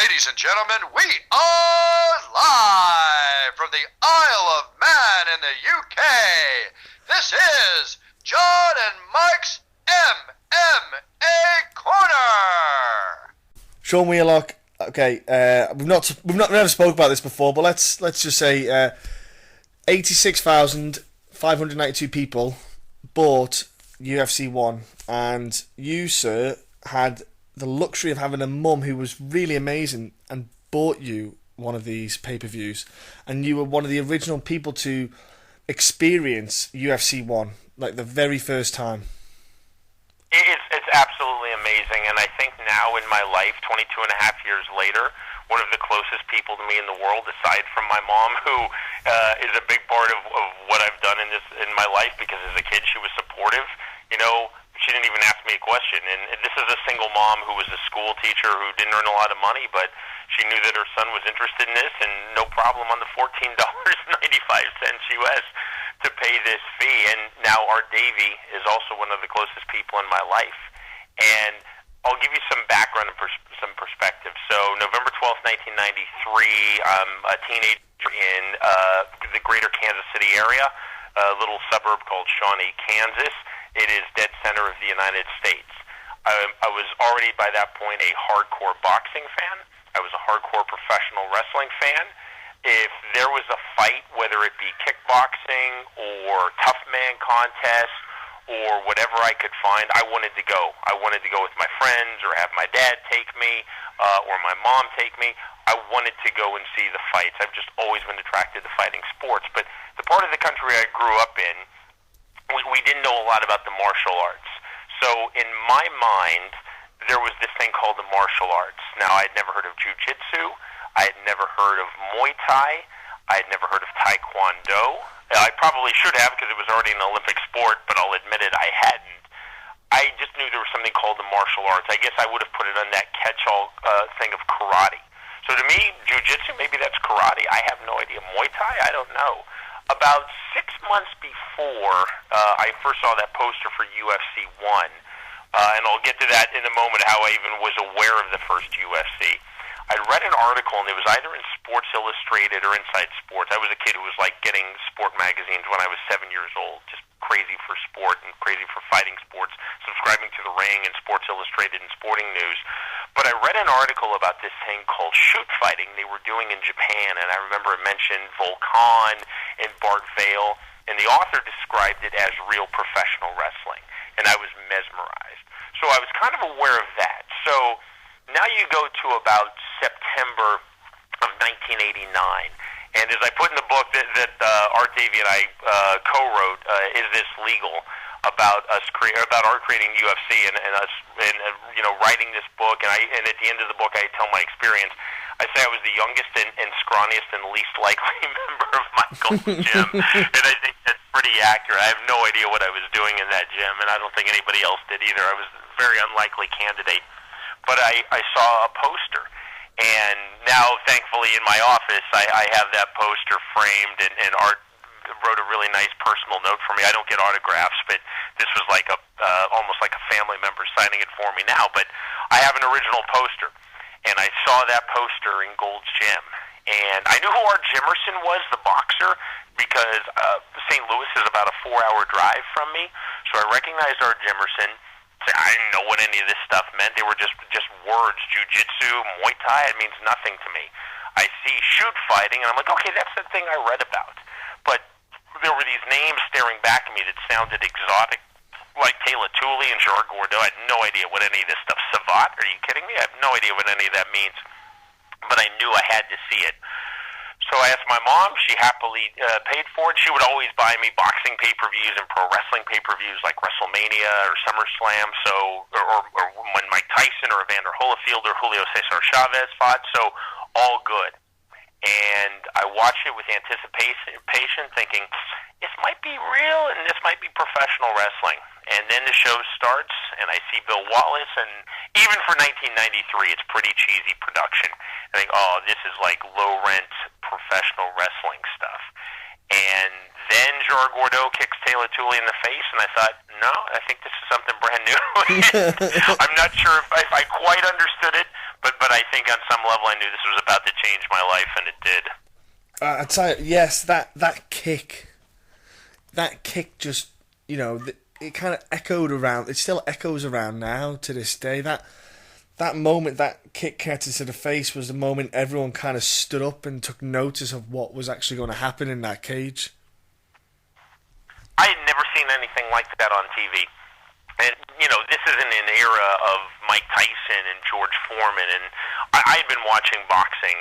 Ladies and gentlemen, we are live from the Isle of Man in the UK. This is John and Mike's MMA Corner. Sean Wheelock. Okay, we've never spoke about this before, but let's just say 86,592 people bought UFC 1, and you, sir, had the luxury of having a mum who was really amazing and bought you one of these pay-per-views, and you were one of the original people to experience UFC 1, like the very first time. It's absolutely amazing, and I think now in my life, 22 and a half years later, one of the closest people to me in the world, aside from my mom, who is a big part of what I've done in my life, because as a kid she was supportive. You know, she didn't even ask me a question, and this is a single mom who was a school teacher who didn't earn a lot of money, but she knew that her son was interested in this, and no problem on the $14.95 US to pay this fee. And now Art Davie is also one of the closest people in my life. And I'll give you some background and some perspective. So November 12th, 1993, I'm a teenager in the greater Kansas City area, a little suburb called Shawnee, Kansas. It is dead center of the United States. I was already by that point a hardcore boxing fan. I was a hardcore professional wrestling fan. If there was a fight, whether it be kickboxing or tough man contest or whatever I could find, I wanted to go. I wanted to go with my friends or have my dad take me or my mom take me. I wanted to go and see the fights. I've just always been attracted to fighting sports. But the part of the country I grew up in, we didn't know a lot about the martial arts. So in my mind, there was this thing called the martial arts. Now, I had never heard of jiu-jitsu. I had never heard of Muay Thai. I had never heard of Taekwondo. I probably should have, because it was already an Olympic sport, but I'll admit it, I hadn't. I just knew there was something called the martial arts. I guess I would have put it on that catch-all thing of karate. So to me, jiu-jitsu, maybe that's karate. I have no idea. Muay Thai? I don't know. About 6 months before I first saw that poster for UFC 1, and I'll get to that in a moment, how I even was aware of the first UFC. I read an article, and it was either in Sports Illustrated or Inside Sports. I was a kid who was like getting sport magazines when I was 7 years old, just crazy for sport and crazy for fighting sports, subscribing to The Ring and Sports Illustrated and Sporting News. But I read an article about this thing called shoot fighting they were doing in Japan, and I remember it mentioned Volkan and Bart Vale, and the author described it as real professional wrestling, and I was mesmerized. So I was kind of aware of that. So now you go to about September of 1989, and as I put in the book that Art Davie and I co-wrote, Is This Legal?, about Art creating UFC and us writing this book, and at the end of the book I tell my experience. I say I was the youngest and scrawniest and least likely member of Michael's gym, and I think that's pretty accurate. I have no idea what I was doing in that gym, and I don't think anybody else did either. I was a very unlikely candidate. But I saw a poster, and now, thankfully, in my office, I have that poster framed, and Art wrote a really nice personal note for me. I don't get autographs, but this was like almost like a family member signing it for me now. But I have an original poster, and I saw that poster in Gold's Gym, and I knew who Art Jimerson was, the boxer, because St. Louis is about a 4-hour drive from me, so I recognized Art Jimerson. I didn't know what any of this stuff meant. They were just words. Jiu-jitsu, Muay Thai, it means nothing to me. I see shoot fighting, and I'm like, okay, that's the thing I read about. But there were these names staring back at me that sounded exotic, like Taylor Tooley and Gerard Gordeau. I had no idea what any of this stuff. Savat? Are you kidding me? I have no idea what any of that means. But I knew I had to see it. So I asked my mom. She happily paid for it. She would always buy me boxing pay-per-views and pro wrestling pay-per-views like WrestleMania or SummerSlam. So, or when Mike Tyson or Evander Holyfield or Julio Cesar Chavez fought. So, all good. And I watched it with anticipation, thinking, this might be real and this might be professional wrestling. And then the show starts, and I see Bill Wallace, and even for 1993, it's pretty cheesy production. I think, oh, this is like low-rent professional wrestling stuff. And then Gerard Gordeau kicks Taylor Tooley in the face, and I thought, no, I think this is something brand new. I'm not sure if I quite understood it, but I think on some level I knew this was about to change my life, and it did. I tell you, yes, that kick just, it kind of echoed around. It still echoes around now to this day. That moment, that kick connected to the face, was the moment everyone kind of stood up and took notice of what was actually going to happen in that cage. I had never seen anything like that on TV. And, this isn't an era of Mike Tyson and George Foreman. And I had been watching boxing.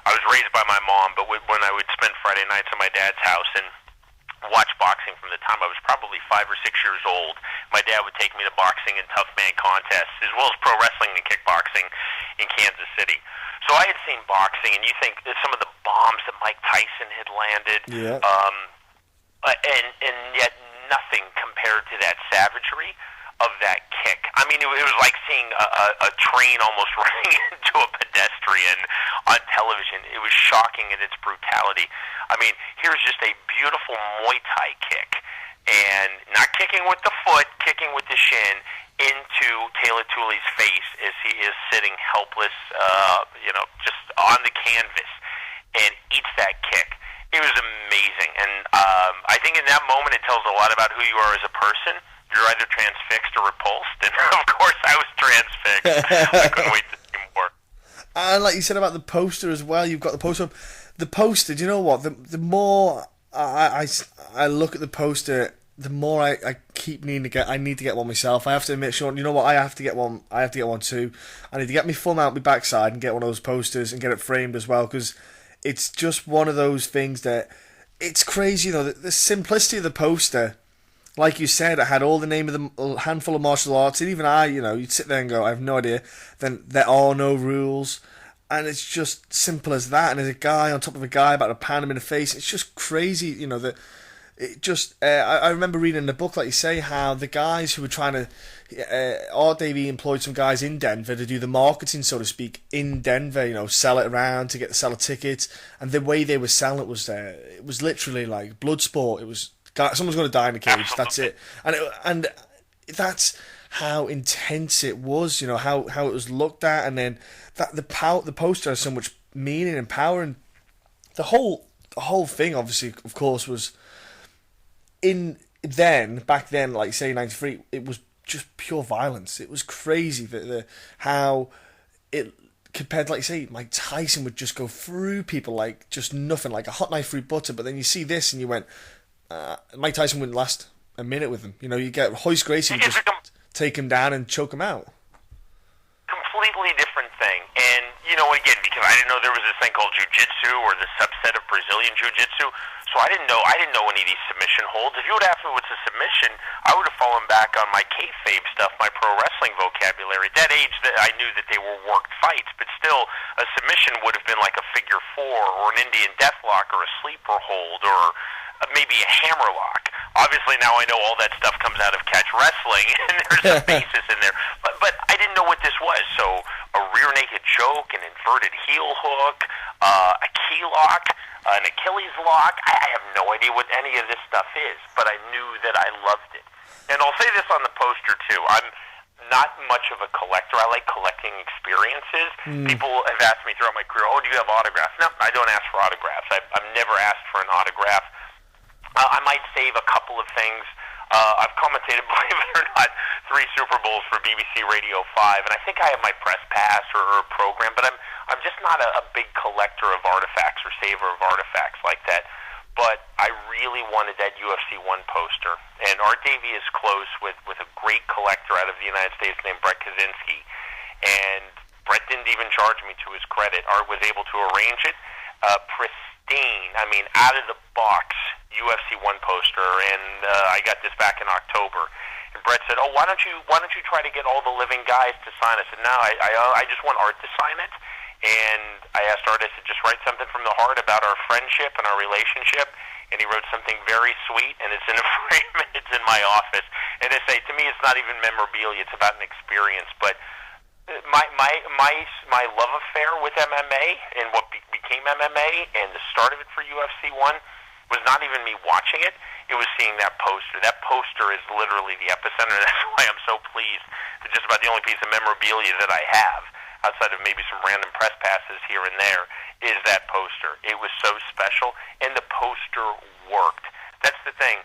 I was raised by my mom, but when I would spend Friday nights at my dad's house and watch boxing from the time I was probably 5 or 6 years old, my dad would take me to boxing and tough man contests, as well as pro wrestling and kickboxing in Kansas City. So I had seen boxing, and you think that some of the bombs that Mike Tyson had landed, and yet nothing compared to that savagery of that kick. I mean, it was like seeing a train almost running into a pedestrian on television. It was shocking in its brutality. I mean, here's just a beautiful Muay Thai kick, and not kicking with the foot, kicking with the shin into Taylor Tooley's face as he is sitting helpless, just on the canvas, and eats that kick. It was amazing, and I think in that moment it tells a lot about who you are as a person. You're either transfixed or repulsed, and of course I was transfixed. I couldn't wait to see more. And like you said about the poster as well, you've got the poster. The poster, do you know what? The more I look at the poster, the more I keep needing to get. I need to get one myself. I have to admit, Sean, you know what? I have to get one. I have to get one too. I need to get my thumb out my backside and get one of those posters and get it framed as well, because it's just one of those things that it's crazy. The simplicity of the poster. Like you said, it had all the name of the handful of martial arts, and even you'd sit there and go, I have no idea. Then there are no rules, and it's just simple as that. And there's a guy on top of a guy about to pan him in the face. It's just crazy, that it just. I remember reading in the book, like you say, how the guys who were trying to, Art Davie employed some guys in Denver to do the marketing, so to speak, in Denver. Sell it around to sell tickets, and the way they were selling it was literally like blood sport. It was. Someone's going to die in a cage. That's it, and that's how intense it was. How it was looked at, and then that the poster has so much meaning and power, and the whole thing, obviously, of course, was back then, like you say, 93. It was just pure violence. It was crazy how it. Compared, like you say, Mike Tyson would just go through people like just nothing, like a hot knife through butter. But then you see this, and you went. Mike Tyson wouldn't last a minute with him. You get Royce Gracie and just take him down and choke him out. Completely different thing. And, again, because I didn't know there was this thing called jiu-jitsu or the subset of Brazilian jiu-jitsu, so I didn't know any of these submission holds. If you would ask me what's a submission, I would have fallen back on my kayfabe stuff, my pro wrestling vocabulary. At that age, that I knew that they were worked fights, but still, a submission would have been like a figure four or an Indian deathlock or a sleeper hold or maybe a hammerlock. Obviously, now I know all that stuff comes out of catch wrestling, and there's a basis in there. But I didn't know what this was. So a rear naked choke, an inverted heel hook, a key lock, an Achilles lock. I have no idea what any of this stuff is, but I knew that I loved it. And I'll say this on the poster, too. I'm not much of a collector. I like collecting experiences. People have asked me throughout my career, do you have autographs? No, I don't ask for autographs. I've never asked for an autograph. I might save a couple of things. I've commentated, believe it or not, 3 Super Bowls for BBC Radio 5, and I think I have my press pass or a program, but I'm just not a big collector of artifacts or saver of artifacts like that. But I really wanted that UFC 1 poster, and Art Davie is close with a great collector out of the United States named Brett Kaczynski, and Brett didn't even charge me, to his credit. Art was able to arrange it. Pristine, out of the box UFC 1 poster, and I got this back in October. And Brett said, why don't you try to get all the living guys to sign it? I said, no, I just want Art to sign it. And I asked Art, I said, just write something from the heart about our friendship and our relationship. And he wrote something very sweet, and it's in a frame, and it's in my office. And I say, to me, it's not even memorabilia, it's about an experience. But my love affair with MMA and what became MMA and the start of it for UFC 1 was not even me watching it. It was seeing that poster. That poster is literally the epicenter, and that's why I'm so pleased that just about the only piece of memorabilia that I have, outside of maybe some random press passes here and there, is that poster. It was so special, and the poster worked. That's the thing.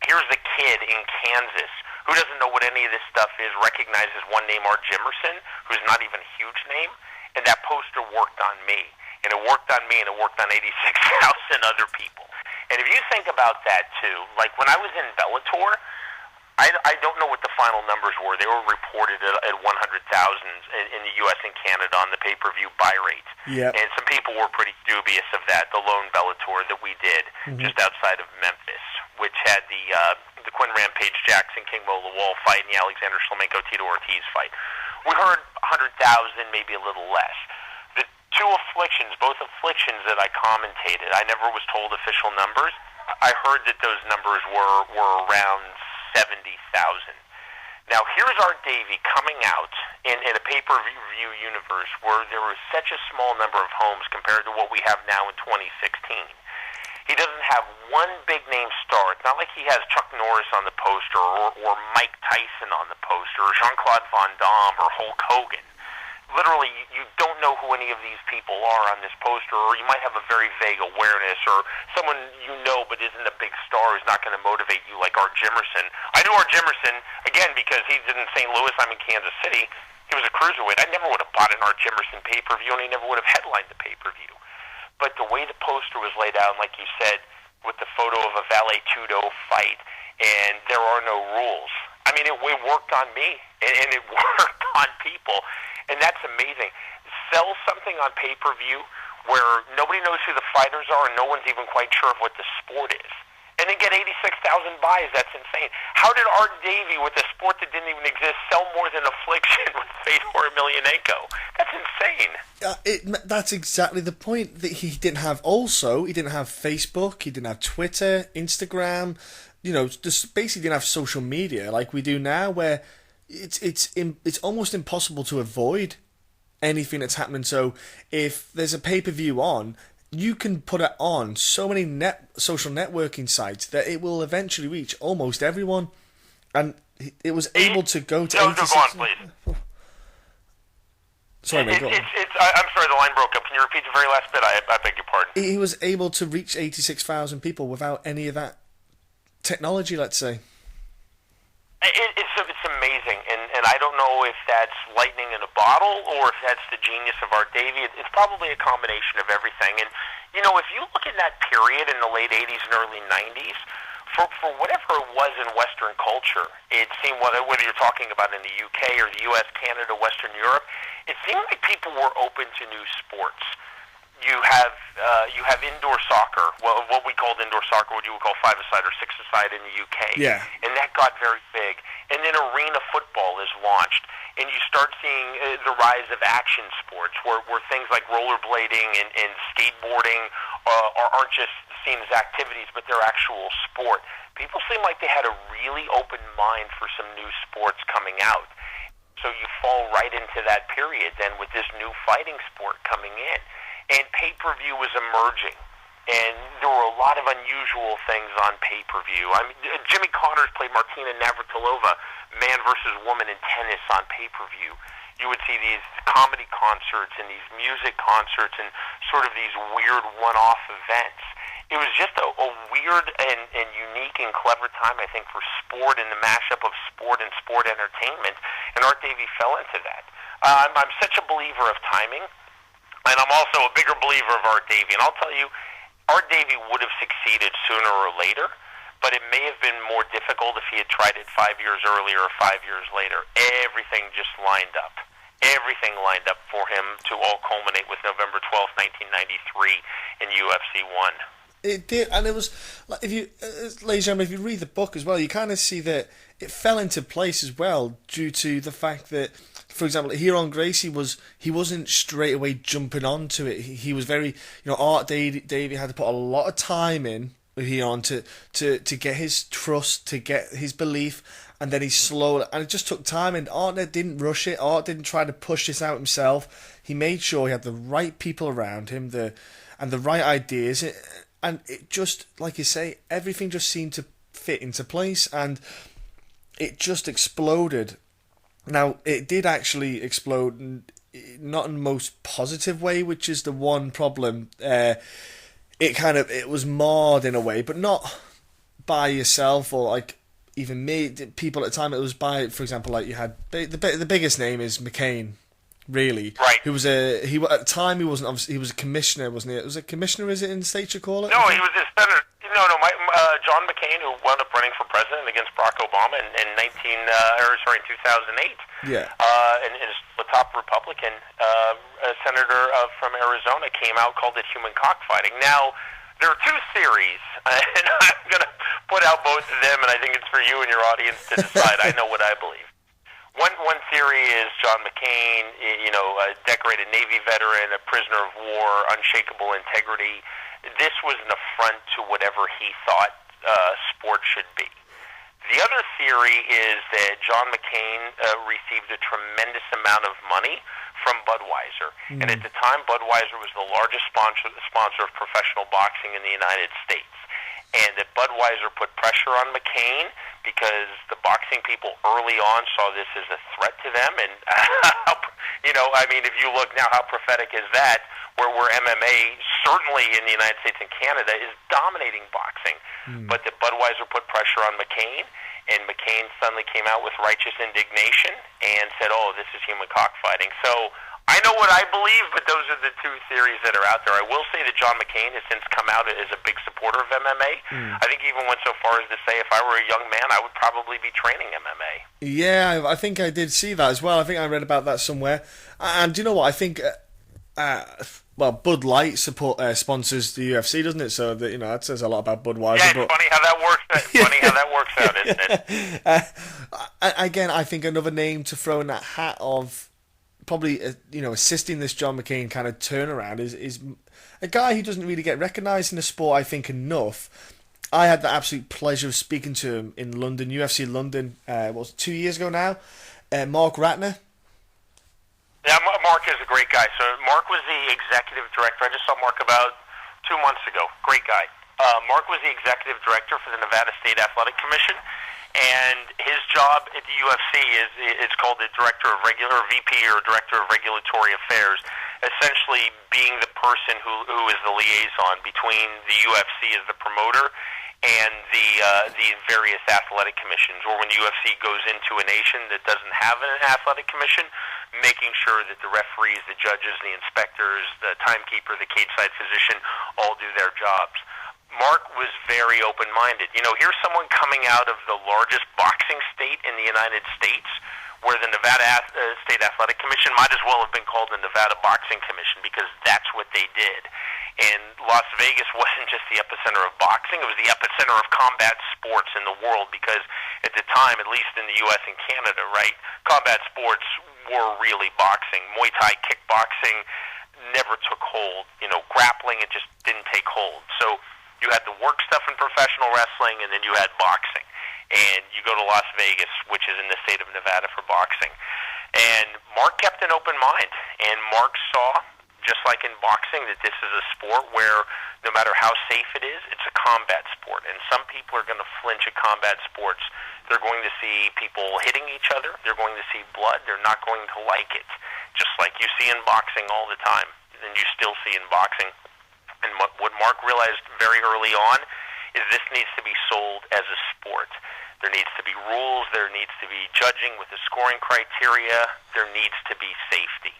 Here's a kid in Kansas who doesn't know what any of this stuff is, recognizes one name, Art Jimerson, who's not even a huge name, and that poster worked on me. And it worked on me, and it worked on 86,000 other people. And if you think about that, too, like when I was in Bellator, I don't know what the final numbers were. They were reported at 100,000 in the U.S. and Canada on the pay-per-view buy rate. Yep. And some people were pretty dubious of that, the lone Bellator that we did just outside of Memphis, which had the Quinn Rampage Jackson, King Mo Lawal fight and the Alexander Shlemenko Tito Ortiz fight. We heard 100,000, maybe a little less. The two afflictions, both afflictions that I commentated, I never was told official numbers. I heard that those numbers were around 70,000. Now, here's Art Davie coming out in a pay-per-view universe where there was such a small number of homes compared to what we have now in 2016. He doesn't have one big-name star. It's not like he has Chuck Norris on the poster or Mike Tyson on the poster or Jean-Claude Van Damme or Hulk Hogan. Literally, you don't know who any of these people are on this poster, or you might have a very vague awareness, or someone you know but isn't a big star who's not going to motivate you like Art Jimerson. I knew Art Jimerson, again, because he's in St. Louis, I'm in Kansas City. He was a cruiserweight. I never would have bought an Art Jimerson pay-per-view, and he never would have headlined the pay-per-view. But the way the poster was laid out, like you said, with the photo of a Valet Tudo fight, and there are no rules. I mean, it worked on me, and it worked on people, and that's amazing. Sell something on pay-per-view where nobody knows who the fighters are, and no one's even quite sure of what the sport is. And then get 86,000 buys. That's insane. How did Art Davie, with a sport that didn't even exist, sell more than Affliction with Fedor Emelianenko? That's insane. That's exactly the point that he didn't have. Also, he didn't have Facebook, he didn't have Twitter, Instagram. You know, just basically didn't have social media like we do now, where it's almost impossible to avoid anything that's happening. So if there's a pay-per-view on, you can put it on so many social networking sites that it will eventually reach almost everyone. And it was able to go to... No, go on, please. Sorry, mate, go on. I'm sorry, the line broke up. Can you repeat the very last bit? I beg your pardon. He was able to reach 86,000 people without any of that technology, let's say. It's amazing, and I don't know if that's lightning in a bottle or if that's the genius of Art Davie. It's probably a combination of everything. And, you know, if you look at that period in the late 80s and early 90s, for whatever it was in Western culture, it seemed, whether you're talking about in the UK or the US, Canada, Western Europe, it seemed like people were open to new sports. You have indoor soccer, well, what we called indoor soccer, what you would call five-a-side or six-a-side in the UK. Yeah. And that got very big. And then arena football is launched. And you start seeing the rise of action sports, where things like rollerblading and skateboarding aren't just seen as activities, but they're actual sport. People seem like they had a really open mind for some new sports coming out. So you fall right into that period then with this new fighting sport coming in. And pay-per-view was emerging, and there were a lot of unusual things on pay-per-view. I mean, Jimmy Connors played Martina Navratilova, man versus woman in tennis, on pay-per-view. You would see these comedy concerts and these music concerts and sort of these weird one-off events. It was just a weird and unique and clever time, I think, for sport and the mashup of sport and sport entertainment, and Art Davie fell into that. I'm such a believer of timing. And I'm also a bigger believer of Art Davie. And I'll tell you, Art Davie would have succeeded sooner or later, but it may have been more difficult if he had tried it 5 years earlier or 5 years later. Everything just lined up. Everything lined up for him to all culminate with November 12th, 1993 in UFC 1. It did, and it was, if you, ladies and gentlemen, if you read the book as well, you kind of see that it fell into place as well due to the fact that, for example, here on Gracie he wasn't straight away jumping onto it. He was very, Art Davie had to put a lot of time in here on to get his trust, to get his belief, and then he slowed, and it just took time. And Art didn't rush it. Art didn't try to push this out himself. He made sure he had the right people around him, and the right ideas, and it just, like you say, everything just seemed to fit into place, and it just exploded. Now, it did actually explode, not in the most positive way, which is the one problem. It was marred in a way, but not by yourself or like even me, people at the time. It was by, for example, like you had the biggest name is McCain, really, right? Who was at the time he wasn't obviously, he was a commissioner, wasn't he? It was a commissioner, is it in the States you call it? No, he was a senator. John McCain, who wound up running for president against Barack Obama in 2008. Yeah. And is the top Republican senator from Arizona came out, called it human cockfighting. Now, there are two theories, and I'm going to put out both of them, and I think it's for you and your audience to decide. I know what I believe. One theory is John McCain, a decorated Navy veteran, a prisoner of war, unshakable integrity. This was an affront to whatever he thought sport should be. The other theory is that John McCain received a tremendous amount of money from Budweiser. And at the time, Budweiser was the largest sponsor of professional boxing in the United States. And that Budweiser put pressure on McCain because the boxing people early on saw this as a threat to them. And, if you look now, how prophetic is that, where MMA, certainly in the United States and Canada, is dominating boxing. But that Budweiser put pressure on McCain, and McCain suddenly came out with righteous indignation and said, oh, this is human cockfighting. So I know what I believe, but those are the two theories that are out there. I will say that John McCain has since come out as a big supporter of MMA. I think even went so far as to say if I were a young man, I would probably be training MMA. Yeah, I think I did see that as well. I think I read about that somewhere. And do you know what? I think, Bud Light sponsors the UFC, doesn't it? So that that says a lot about Budweiser. Yeah, it's funny how that works. Funny how that works out, isn't it? Again, I think another name to throw in that hat of probably assisting this John McCain kind of turnaround is a guy who doesn't really get recognised in the sport, I think, enough. I had the absolute pleasure of speaking to him in London, UFC London, 2 years ago now. Marc Ratner. Yeah, Marc is a great guy. So Marc was the executive director. I just saw Marc about 2 months ago. Great guy. Marc was the executive director for the Nevada State Athletic Commission, and his job at the UFC it's called the director of VP or director of regulatory affairs, essentially being the person who is the liaison between the UFC as the promoter and the various athletic commissions, or when the UFC goes into a nation that doesn't have an athletic commission, making sure that the referees, the judges, the inspectors, the timekeeper, the cage-side physician all do their jobs. Marc was very open-minded. Here's someone coming out of the largest boxing state in the United States, where the Nevada State Athletic Commission might as well have been called the Nevada Boxing Commission, because that's what they did. And Las Vegas wasn't just the epicenter of boxing, it was the epicenter of combat sports in the world, because at the time, at least in the U.S. and Canada, right, combat sports were really boxing. Muay Thai, kickboxing never took hold. Grappling, it just didn't take hold. So you had the work stuff in professional wrestling, and then you had boxing. And you go to Las Vegas, which is in the state of Nevada, for boxing. And Marc kept an open mind, and Marc saw, just like in boxing, that this is a sport where no matter how safe it is, it's a combat sport. And some people are going to flinch at combat sports. They're going to see people hitting each other. They're going to see blood. They're not going to like it, just like you see in boxing all the time, and you still see in boxing. And what Marc realized very early on is this needs to be sold as a sport. There needs to be rules. There needs to be judging with the scoring criteria. There needs to be safety.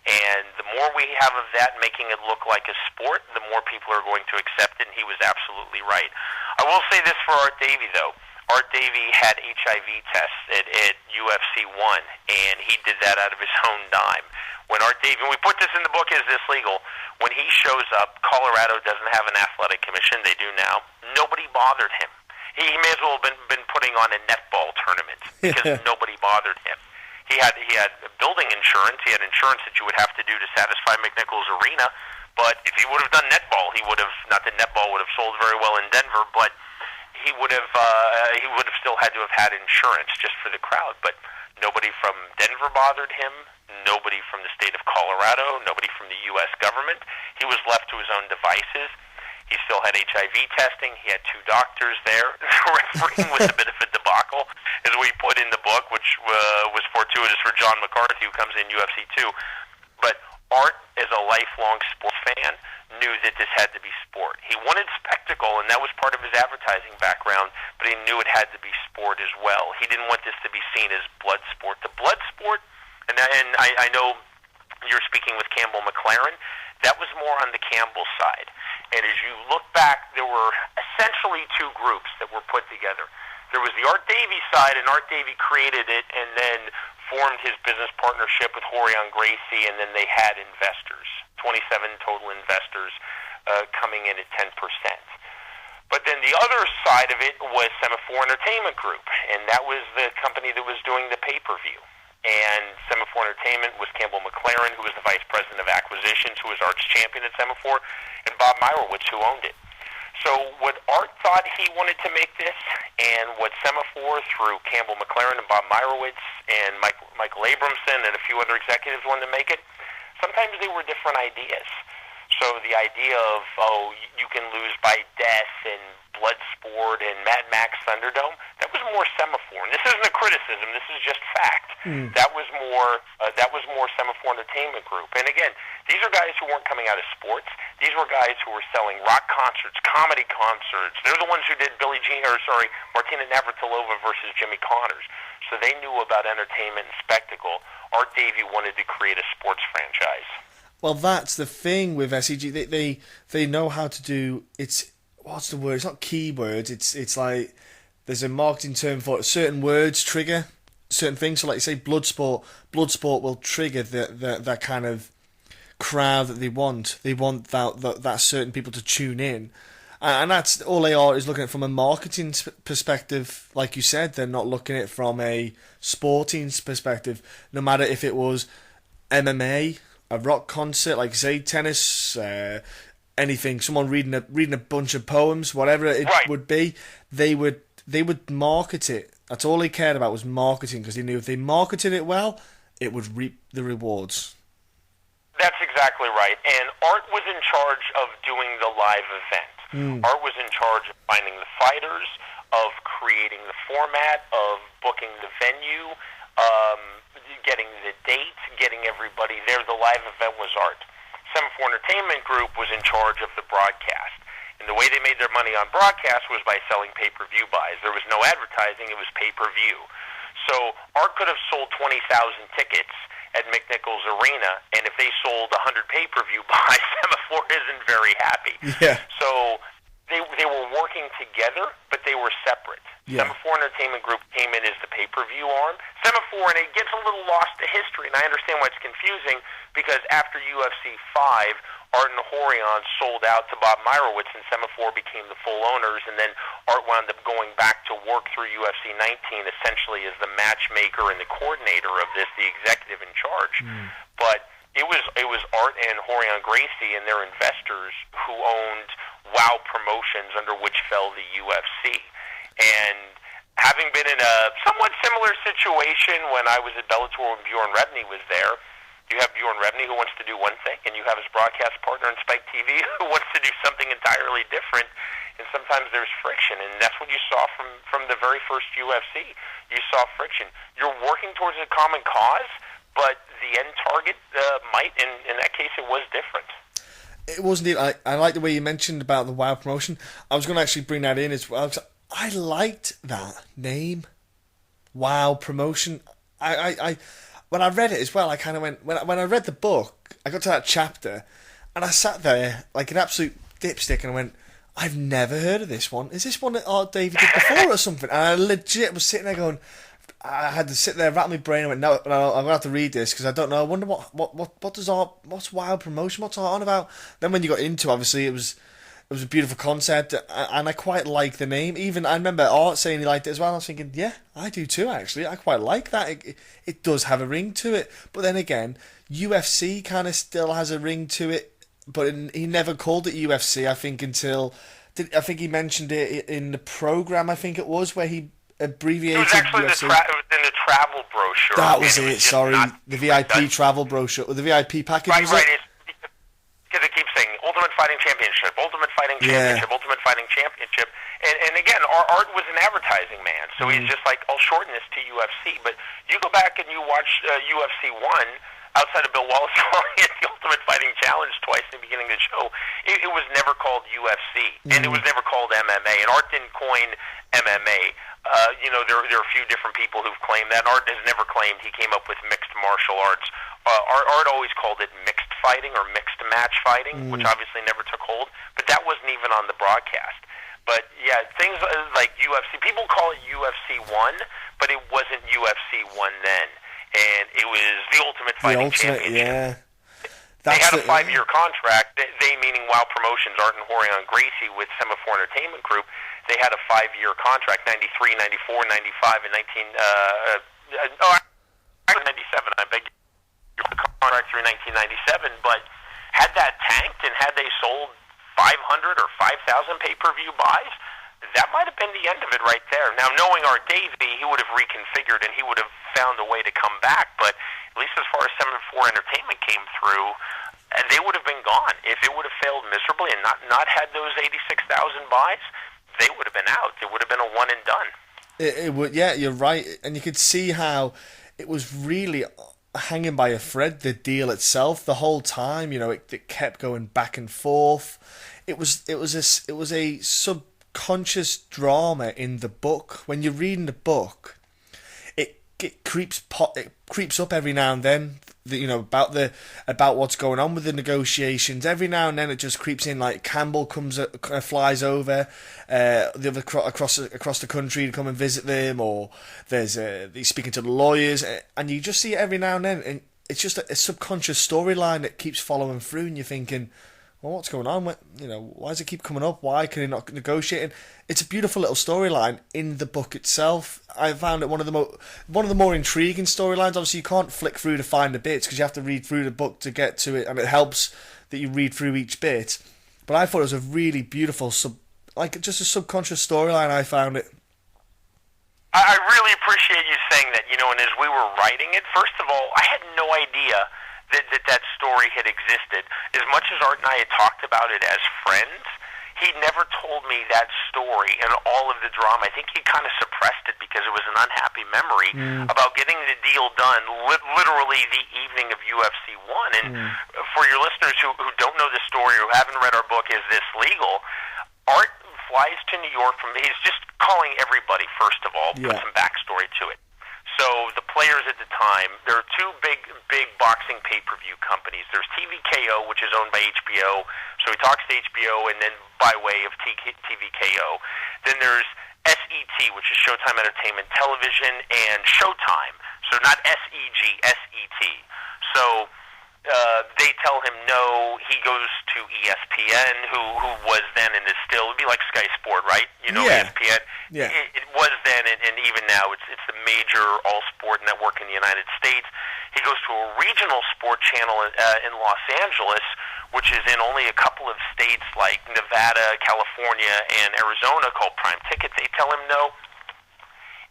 And the more we have of that, making it look like a sport, the more people are going to accept it, and he was absolutely right. I will say this for Art Davie, though. Art Davie had HIV tests at UFC 1, and he did that out of his own dime. When Art Davie, and we put this in the book, Is This Legal? When he shows up, Colorado doesn't have an athletic commission. They do now. Nobody bothered him. He may as well have been putting on a netball tournament because nobody bothered him. He had building insurance. He had insurance that you would have to do to satisfy McNichols Arena. But if he would have done netball, he would have, not that netball would have sold very well in Denver, but he would have still had to have had insurance just for the crowd. But nobody from Denver bothered him. Nobody from the state of Colorado. Nobody from the U.S. government. He was left to his own devices. He still had HIV testing. He had 2 doctors there. The refereeing was a bit of a debacle, as we put in the book, which was fortuitous for John McCarthy, who comes in UFC 2. But Art, as a lifelong sports fan, knew that this had to be sport. He wanted spectacle, and that was part of his advertising background, but he knew it had to be sport as well. He didn't want this to be seen as blood sport. The blood sport, and I know you're speaking with Campbell McLaren, that was more on the Campbell side. And as you look back, there were essentially 2 groups that were put together. There was the Art Davie side, and Art Davie created it and then formed his business partnership with Horion Gracie, and then they had investors, 27 total investors coming in at 10%. But then the other side of it was Semaphore Entertainment Group, and that was the company that was doing the pay-per-view. And Semaphore Entertainment was Campbell McLaren, who was the vice president of acquisitions, who was Art's champion at Semaphore, and Bob Meyerowitz, who owned it. So what Art thought he wanted to make this, and what Semaphore, through Campbell McLaren and Bob Meyerowitz and Michael Abramson and a few other executives wanted to make it, sometimes they were different ideas. So the idea of, you can lose by death and Bloodsport and Mad Max Thunderdome, that was more Semaphore. And this isn't a criticism, this is just fact. That was more Semaphore Entertainment Group. And again, these are guys who weren't coming out of sports. These were guys who were selling rock concerts, comedy concerts. They're the ones who did Martina Navratilova versus Jimmy Connors. So they knew about entertainment and spectacle. Art Davie wanted to create a sports franchise. Well, that's the thing with SEG. They know how to do. What's the word? It's not keywords. It's like there's a marketing term for it. Certain words trigger certain things. So, like you say, Bloodsport will trigger that kind of crowd that they want. They want that certain people to tune in, and that's all they are, is looking at it from a marketing perspective. Like you said, they're not looking at it from a sporting perspective. No matter if it was MMA, a rock concert, like you say, tennis, anything, someone reading a bunch of poems, whatever it would be, they would market it. That's all they cared about, was marketing, because they knew if they marketed it well, it would reap the rewards. That's exactly right. And Art was in charge of doing the live event. Art was in charge of finding the fighters, of creating the format, of booking the venue, getting the dates, getting everybody there. The live event was Art. Semaphore Entertainment Group was in charge of the broadcast. And the way they made their money on broadcast was by selling pay-per-view buys. There was no advertising, it was pay-per-view. So Art could have sold 20,000 tickets at McNichols Arena, and if they sold 100 pay-per-view buys, Semaphore isn't very happy. Yeah. So they were working together, but they were separate. Yeah. Semaphore Entertainment Group came in as the pay-per-view arm. Semaphore, and it gets a little lost to history, and I understand why it's confusing, because after UFC 5, Art and Horion sold out to Bob Meyerowitz, and Semaphore became the full owners, and then Art wound up going back to work through UFC 19, essentially as the matchmaker and the coordinator of this, the executive in charge. But it was Art and Horion Gracie and their investors who owned WOW Promotions, under which fell the UFC. And having been in a somewhat similar situation when I was at Bellator when Bjorn Rebney was there, you have Bjorn Rebney who wants to do one thing, and you have his broadcast partner in Spike TV who wants to do something entirely different, and sometimes there's friction, and that's what you saw from the very first UFC. You saw friction. You're working towards a common cause, but the end target might, in that case, it was different. It wasn't. I like the way you mentioned about the WOW promotion. I was going to actually bring that in as well. I liked that name, WOW Promotion. I when I read it as well, I kind of went, when I read the book, I got to that chapter, and I sat there like an absolute dipstick, and I went, I've never heard of this one. Is this one that Art Davie did before or something? And I legit was sitting there going, I had to sit there, rattle my brain, and went, no, I'm going to have to read this, because I don't know. I wonder what's WOW Promotion? What's Art on about? Then when you got into, obviously, it was a beautiful concept, and I quite like the name. Even I remember Art saying he liked it as well. I was thinking, yeah, I do too, actually. I quite like that. It does have a ring to it. But then again, UFC kind of still has a ring to it, but he never called it UFC, I think, until... I think he mentioned it in the program, I think it was, where he abbreviated... It was actually UFC. In the travel brochure. That was it, sorry. The VIP travel brochure, or the VIP package, right. Because it keeps saying Ultimate Ultimate Fighting Championship, Ultimate Fighting Championship, Ultimate Fighting Championship. And again, Art was an advertising man, so he's just like, I'll shorten this to UFC. But you go back and you watch UFC 1, outside of Bill Wallace calling it the Ultimate Fighting Challenge twice in the beginning of the show, it was never called UFC, and it was never called MMA, and Art didn't coin MMA. There are a few different people who've claimed that. Art has never claimed he came up with mixed martial arts. Art always called it mixed fighting or mixed match fighting, which obviously never took hold, but that wasn't even on the broadcast. But yeah, things like UFC, people call it UFC 1, but it wasn't UFC 1 then. And it was the Ultimate Fighting Championship. Yeah. They had a 5-year contract. They meaning WOW Promotions, Art and Horion Gracie with Semaphore Entertainment Group. They had a 5-year contract, 93, 94, 95, and 97. I beg your contract through 1997. But had that tanked and had they sold 500 or 5,000 pay-per-view buys, that might have been the end of it right there. Now, knowing Art Davie, he would have reconfigured and he would have found a way to come back. But at least as far as 7-4 Entertainment came through, they would have been gone. If it would have failed miserably and not had those 86,000 buys, they would have been out. It would have been a one and done. It would, yeah, you're right. And you could see how it was really hanging by a thread, the deal itself, the whole time. It kept going back and forth. It was a subconscious drama in the book. When you're reading the book, it creeps up every now and then. About what's going on with the negotiations. Every now and then it just creeps in. Like Campbell flies over across the country to come and visit them, or he's speaking to the lawyers, and you just see it every now and then. And it's just a subconscious storyline that keeps following through, and you're thinking, well, what's going on? Why does it keep coming up? Why can he not negotiate? And it's a beautiful little storyline in the book itself. I found it one of the more intriguing storylines. Obviously, you can't flick through to find the bits because you have to read through the book to get to it, and it helps that you read through each bit. But I thought it was a really beautiful, just a subconscious storyline. I found it. I really appreciate you saying that. And as we were writing it, first of all, I had no idea that story had existed. As much as Art and I had talked about it as friends, he never told me that story and all of the drama. I think he kind of suppressed it because it was an unhappy memory about getting the deal done literally the evening of UFC 1. And for your listeners who don't know the story, who haven't read our book, Is This Legal? Art flies to New York he's just calling everybody, first of all, put some backstory to it. So the players at the time, there are two big boxing pay-per-view companies. There's TVKO, which is owned by HBO. So he talks to HBO, and then by way of TVKO. Then there's SET, which is Showtime Entertainment Television, and Showtime. So not SEG, SET. So they tell him no. He goes to ESPN, who was then and is still, it'd be like Sky Sport, right? ESPN. Yeah. It was then, and even now, it's the major all-sport network in the United States. He goes to a regional sport channel in Los Angeles, which is in only a couple of states like Nevada, California, and Arizona, called Prime Ticket. They tell him no.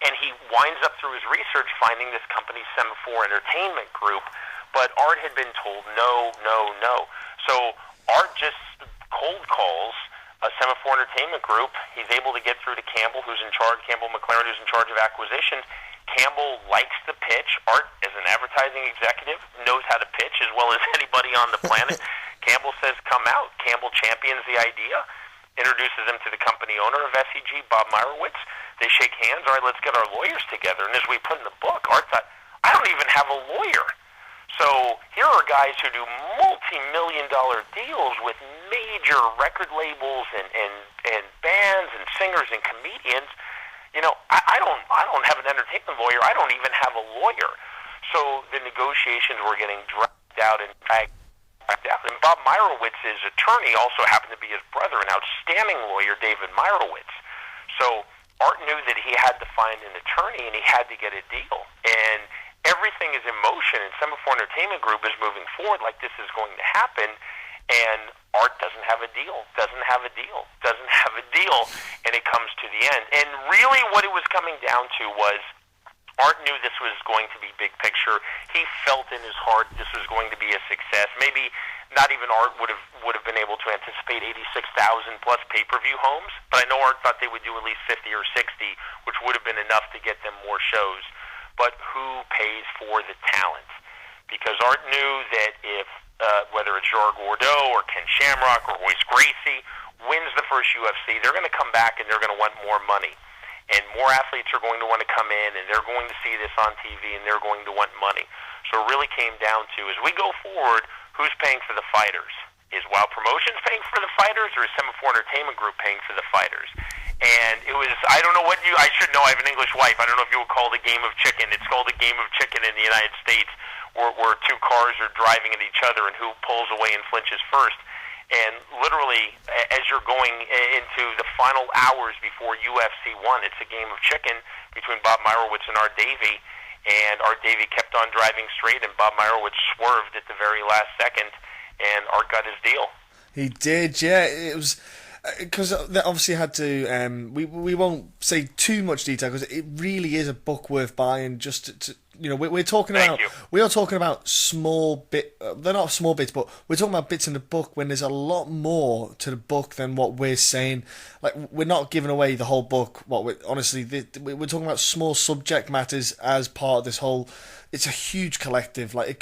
And he winds up through his research finding this company, Semaphore Entertainment Group, but Art had been told no. So Art just cold calls Semaphore Entertainment Group. He's able to get through to Campbell, Campbell McLaren, who's in charge of acquisition. Campbell likes the pitch. Art, as an advertising executive, knows how to pitch as well as anybody on the planet. Campbell says, come out. Campbell champions the idea, introduces him to the company owner of SEG, Bob Meyerowitz. They shake hands. All right, let's get our lawyers together. And as we put in the book, Art thought, I don't even have a lawyer. So here are guys who do multi-million-dollar deals with major record labels and bands and singers and comedians. I don't have an entertainment lawyer. I don't even have a lawyer. So the negotiations were getting dragged out. And Bob Meyerowitz's attorney also happened to be his brother, an outstanding lawyer, David Meyerowitz. So Art knew that he had to find an attorney and he had to get a deal. And everything is in motion, and Semaphore Entertainment Group is moving forward like this is going to happen, and Art doesn't have a deal, and it comes to the end. And really what it was coming down to was Art knew this was going to be big picture. He felt in his heart this was going to be a success. Maybe not even Art would have been able to anticipate 86,000 plus pay-per-view homes, but I know Art thought they would do at least 50 or 60, which would have been enough to get them more shows. But who pays for the talent? Because Art knew that if, whether it's Gerard Gordeau or Ken Shamrock or Royce Gracie wins the first UFC, they're going to come back and they're going to want more money. And more athletes are going to want to come in, and they're going to see this on TV, and they're going to want money. So it really came down to, as we go forward, who's paying for the fighters? Is WOW Promotions paying for the fighters, or is Semaphore Entertainment Group paying for the fighters? And it was, I don't know what I should know, I have an English wife, I don't know if you would call it a game of chicken. It's called a game of chicken in the United States, where two cars are driving at each other, and who pulls away and flinches first. And literally, as you're going into the final hours before UFC 1, it's a game of chicken between Bob Meyerowitz and Art Davie. And Art Davie kept on driving straight, and Bob Meyerowitz swerved at the very last second, and Art got his deal. He did, yeah. It was because they obviously had to. We won't say too much detail because it really is a book worth buying. Just to we're talking about. We are talking about small bit. They're not small bits, but we're talking about bits in the book when there's a lot more to the book than what we're saying. Like, we're not giving away the whole book. We're talking about small subject matters as part of this whole. It's a huge collective. Like, the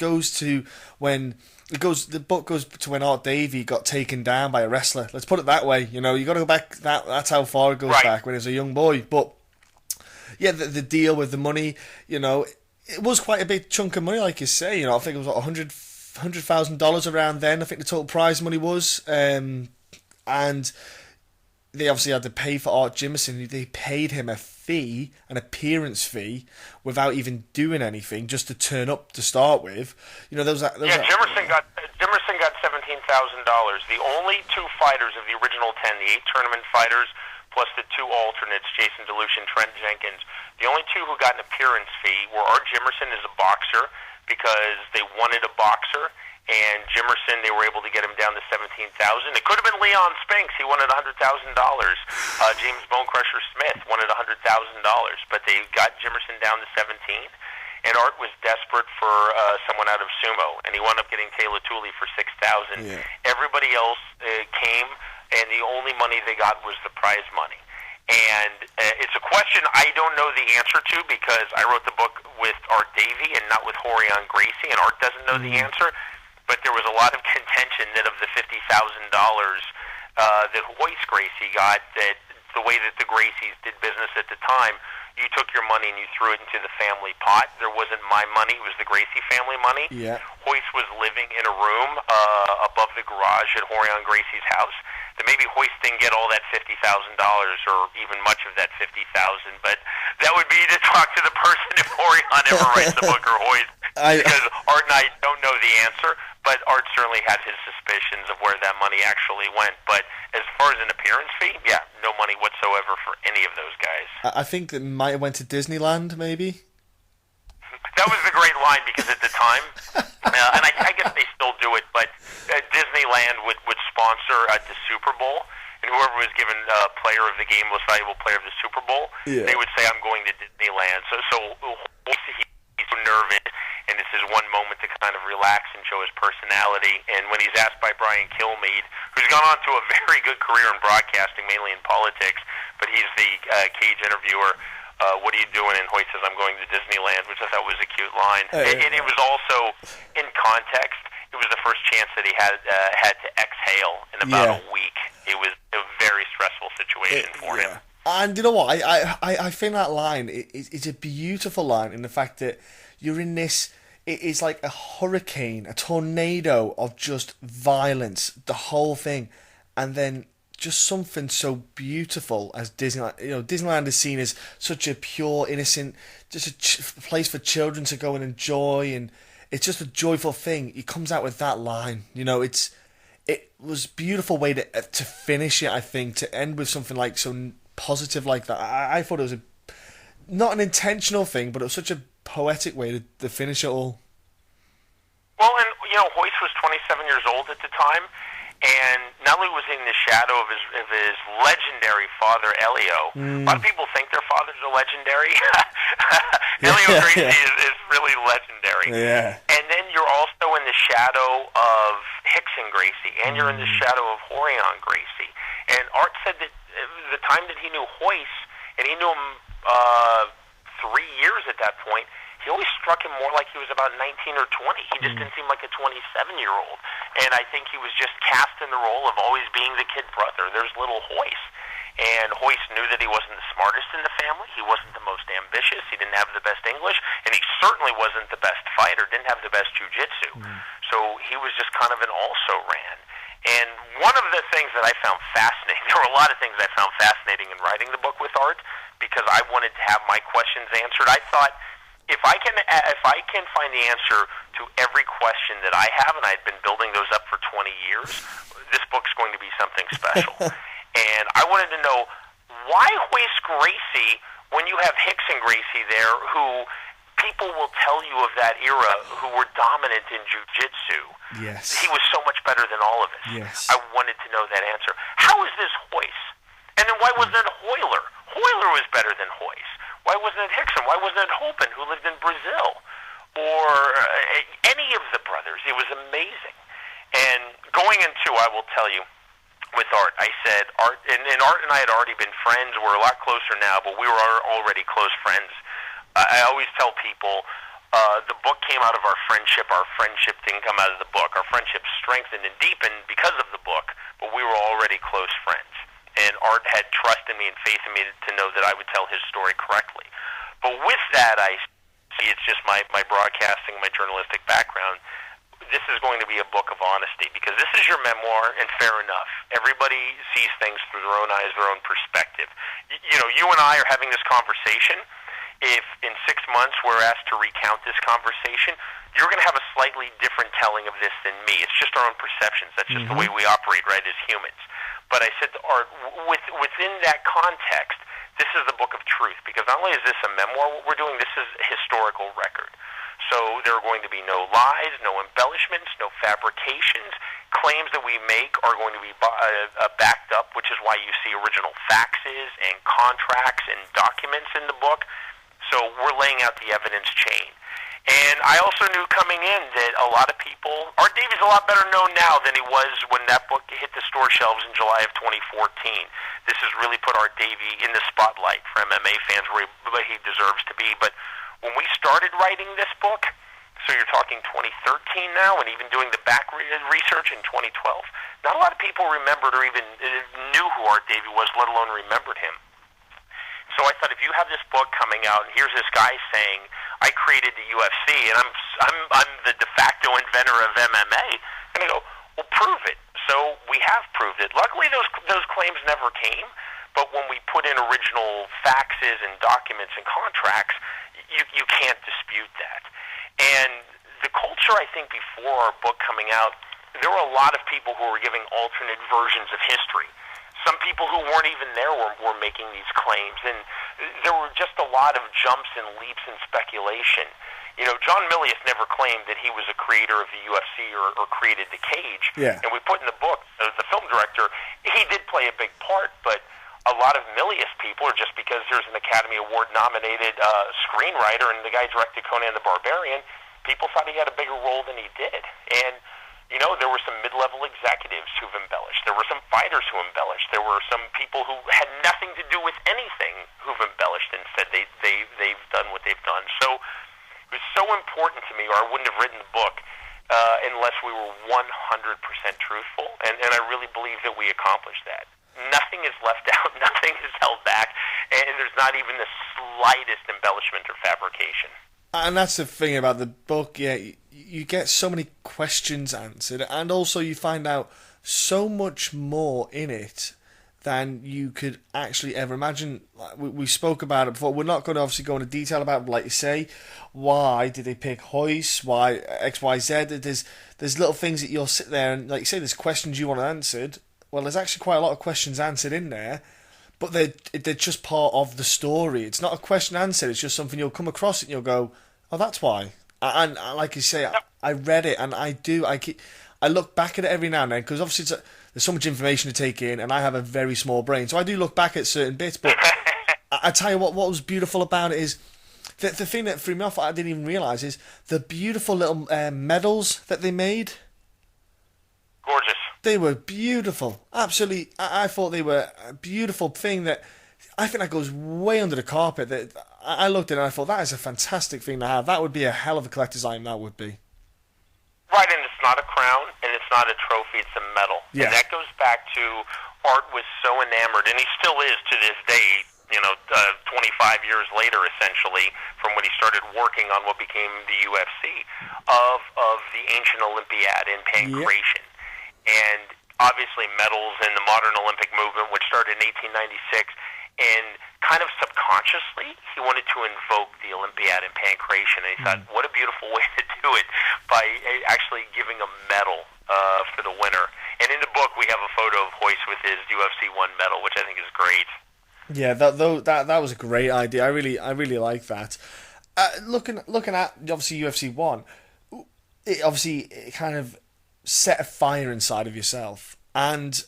book goes to when Art Davie got taken down by a wrestler. Let's put it that way. You got to go back. That's how far it goes back, when he was a young boy. But yeah, the deal with the money. It was quite a big chunk of money, like you say. I think it was like $100,000 around then. I think the total prize money was, and they obviously had to pay for Art Jimmerson. They paid him a fee, an appearance fee, without even doing anything, just to turn up to start with. Jimmerson got $17,000. The only two fighters of the original 10, the 8 tournament fighters, plus the 2 alternates, Jason DeLucia and Trent Jenkins. The only 2 who got an appearance fee were Art Jimmerson as a boxer, because they wanted a boxer, and Jimmerson, they were able to get him down to $17,000. It could have been Leon Spinks. He wanted $100,000. James Bonecrusher Smith wanted $100,000, but they got Jimmerson down to 17. And Art was desperate for someone out of sumo, and he wound up getting Taylor Tooley for $6,000. Yeah. Everybody else came, and the only money they got was the prize money. And it's a question I don't know the answer to, because I wrote the book with Art Davie and not with Rorion Gracie, and Art doesn't know the answer. But there was a lot of contention that of the $50,000 that Royce Gracie got, that the way that the Gracies did business at the time, you took your money and you threw it into the family pot. There wasn't my money, it was the Gracie family money. Yeah. Royce was living in a room above the garage at Rorion Gracie's house. That maybe Royce didn't get all that $50,000 or even much of that $50,000, but that would be to talk to the person if Rorion ever writes a book, or Royce. Because Art and I don't know the answer, but Art certainly had his suspicions of where that money actually went. But as far as an appearance fee, yeah, no money whatsoever for any of those guys. I think that might have went to Disneyland, maybe. That was the great line, because at the time, and I guess they still do it, but Disneyland would sponsor the Super Bowl, and whoever was given player of the game, most valuable player of the Super Bowl, they would say, "I'm going to Disneyland." So he's so nervous, and this is one moment to kind of relax and show his personality. And when he's asked by Brian Kilmeade, who's gone on to a very good career in broadcasting, mainly in politics, but he's the cage interviewer, what are you doing? And Hoyt says, "I'm going to Disneyland," which I thought was a cute line. And it was also, in context, it was the first chance that he had to exhale in about a week. It was a very stressful situation for him. And you know what? I think that line is a beautiful line, in the fact that you're in this. It's like a hurricane, a tornado of just violence, the whole thing, and then just something so beautiful as Disneyland. Disneyland is seen as such a pure, innocent, just a place for children to go and enjoy, and it's just a joyful thing. He comes out with that line. It was a beautiful way to finish it. I think, to end with something like so positive like that. I thought it was not an intentional thing, but it was such a poetic way to finish it all. Well, and Royce was 27 years old at the time. And not only was he in the shadow of his legendary father, Elio. A lot of people think their fathers are legendary. Elio Gracie is really legendary. Yeah. And then you're also in the shadow of Rick Rickson Gracie, and you're in the shadow of Horion Gracie. And Art said that the time that he knew Hoyce, and he knew him 3 years at that point, he always struck him more like he was about 19 or 20. He just didn't seem like a 27-year-old. And I think he was just cast in the role of always being the kid brother. There's little Hoyce. And Hoyce knew that he wasn't the smartest in the family. He wasn't the most ambitious. He didn't have the best English. And he certainly wasn't the best fighter, didn't have the best jiu-jitsu. So he was just kind of an also-ran. And one of the things that I found fascinating, there were a lot of things I found fascinating in writing the book with Art, because I wanted to have my questions answered. I thought, if I can find the answer to every question that I have, and I'd been building those up for 20 years, this book's going to be something special. And I wanted to know, why Hoyce Gracie when you have Rickson Gracie there, who people will tell you of that era who were dominant in jiu-jitsu? Yes. He was so much better than all of us. Yes. I wanted to know that answer. How is this Hoyce? And then why wasn't it Hoyler? Hoyler was better than Hoyce. Why wasn't it Rickson? Why wasn't it Hopen, who lived in Brazil? Or any of the brothers? It was amazing. And going into, I will tell you, with Art, I said, Art and Art and I had already been friends. We're a lot closer now, but we were already close friends. I always tell people, the book came out of our friendship. Our friendship didn't come out of the book. Our friendship strengthened and deepened because of the book, but we were already close friends. And Art had trust in me and faith in me to know that I would tell his story correctly. But with that, I see it's just my broadcasting, my journalistic background. This is going to be a book of honesty, because this is your memoir, and fair enough. Everybody sees things through their own eyes, their own perspective. You know, you and I are having this conversation. If in 6 months we're asked to recount this conversation, you're going to have a slightly different telling of this than me. It's just our own perceptions. That's just the way we operate, right, as humans. But I said to Art, within that context, this is the book of truth, because not only is this a memoir, what we're doing, this is a historical record. So there are going to be no lies, no embellishments, no fabrications. Claims that we make are going to be backed up, which is why you see original faxes and contracts and documents in the book. So we're laying out the evidence chain. And I also knew coming in that a lot of people, Art Davie's a lot better known now than he was when that book hit the store shelves in July of 2014. This has really put Art Davie in the spotlight for MMA fans, where he deserves to be. But when we started writing this book, so you're talking 2013 now, and even doing the back research in 2012, not a lot of people remembered or even knew who Art Davie was, let alone remembered him. So I thought, if you have this book coming out, and here's this guy saying, I created the UFC, and I'm the de facto inventor of MMA, and I go, well, prove it. So we have proved it. Luckily, those claims never came, but when we put in original faxes and documents and contracts, you can't dispute that. And the culture, I think, before our book coming out, there were a lot of people who were giving alternate versions of history. Some people who weren't even there were making these claims, and there were just a lot of jumps and leaps in speculation. You know, John Milius never claimed that he was a creator of the UFC or created the cage. Yeah. And we put in the book, the film director, he did play a big part, but a lot of Milius people, or just because there's an Academy Award-nominated screenwriter and the guy directed Conan the Barbarian, people thought he had a bigger role than he did. And you know, there were some mid-level executives who've embellished. There were some fighters who embellished. There were some people who had nothing to do with anything who've embellished and said they've done what they've done. So it was so important to me, or I wouldn't have written the book unless we were 100% truthful. And I really believe that we accomplished that. Nothing is left out. Nothing is held back. And there's not even the slightest embellishment or fabrication. And that's the thing about the book, yeah, you get so many questions answered, and also you find out so much more in it than you could actually ever imagine. We spoke about it before. We're not going to obviously go into detail about it, but like you say, why did they pick Hoyce, why X, Y, Z? There's little things that you'll sit there and, like you say, there's questions you want answered. Well, there's actually quite a lot of questions answered in there, but they're just part of the story. It's not a question answered. It's just something you'll come across and you'll go, oh, that's why. And like you say, I read it, and I look back at it every now and then, because obviously there's so much information to take in, and I have a very small brain, so I do look back at certain bits. But I tell you what was beautiful about it is the thing that threw me off, I didn't even realise, is the beautiful little medals that they made. Gorgeous. They were beautiful. Absolutely. I thought they were a beautiful thing that I think that goes way under the carpet. That I looked at it and I thought that is a fantastic thing to have. That would be a hell of a collector's item, that would be. Right, and it's not a crown, and it's not a trophy, it's a medal. Yeah. And that goes back to Art was so enamored, and he still is to this day, 25 years later, essentially, from when he started working on what became the UFC, of the ancient Olympiad in pancration. And obviously medals in the modern Olympic movement, which started in 1896, and kind of subconsciously, he wanted to invoke the Olympiad in pancration, and he thought, what a beautiful way to do it, by actually giving a medal for the winner. And in the book, we have a photo of Royce with his UFC 1 medal, which I think is great. Yeah, that was a great idea. I really like that. Looking at obviously UFC 1, it kind of set a fire inside of yourself. And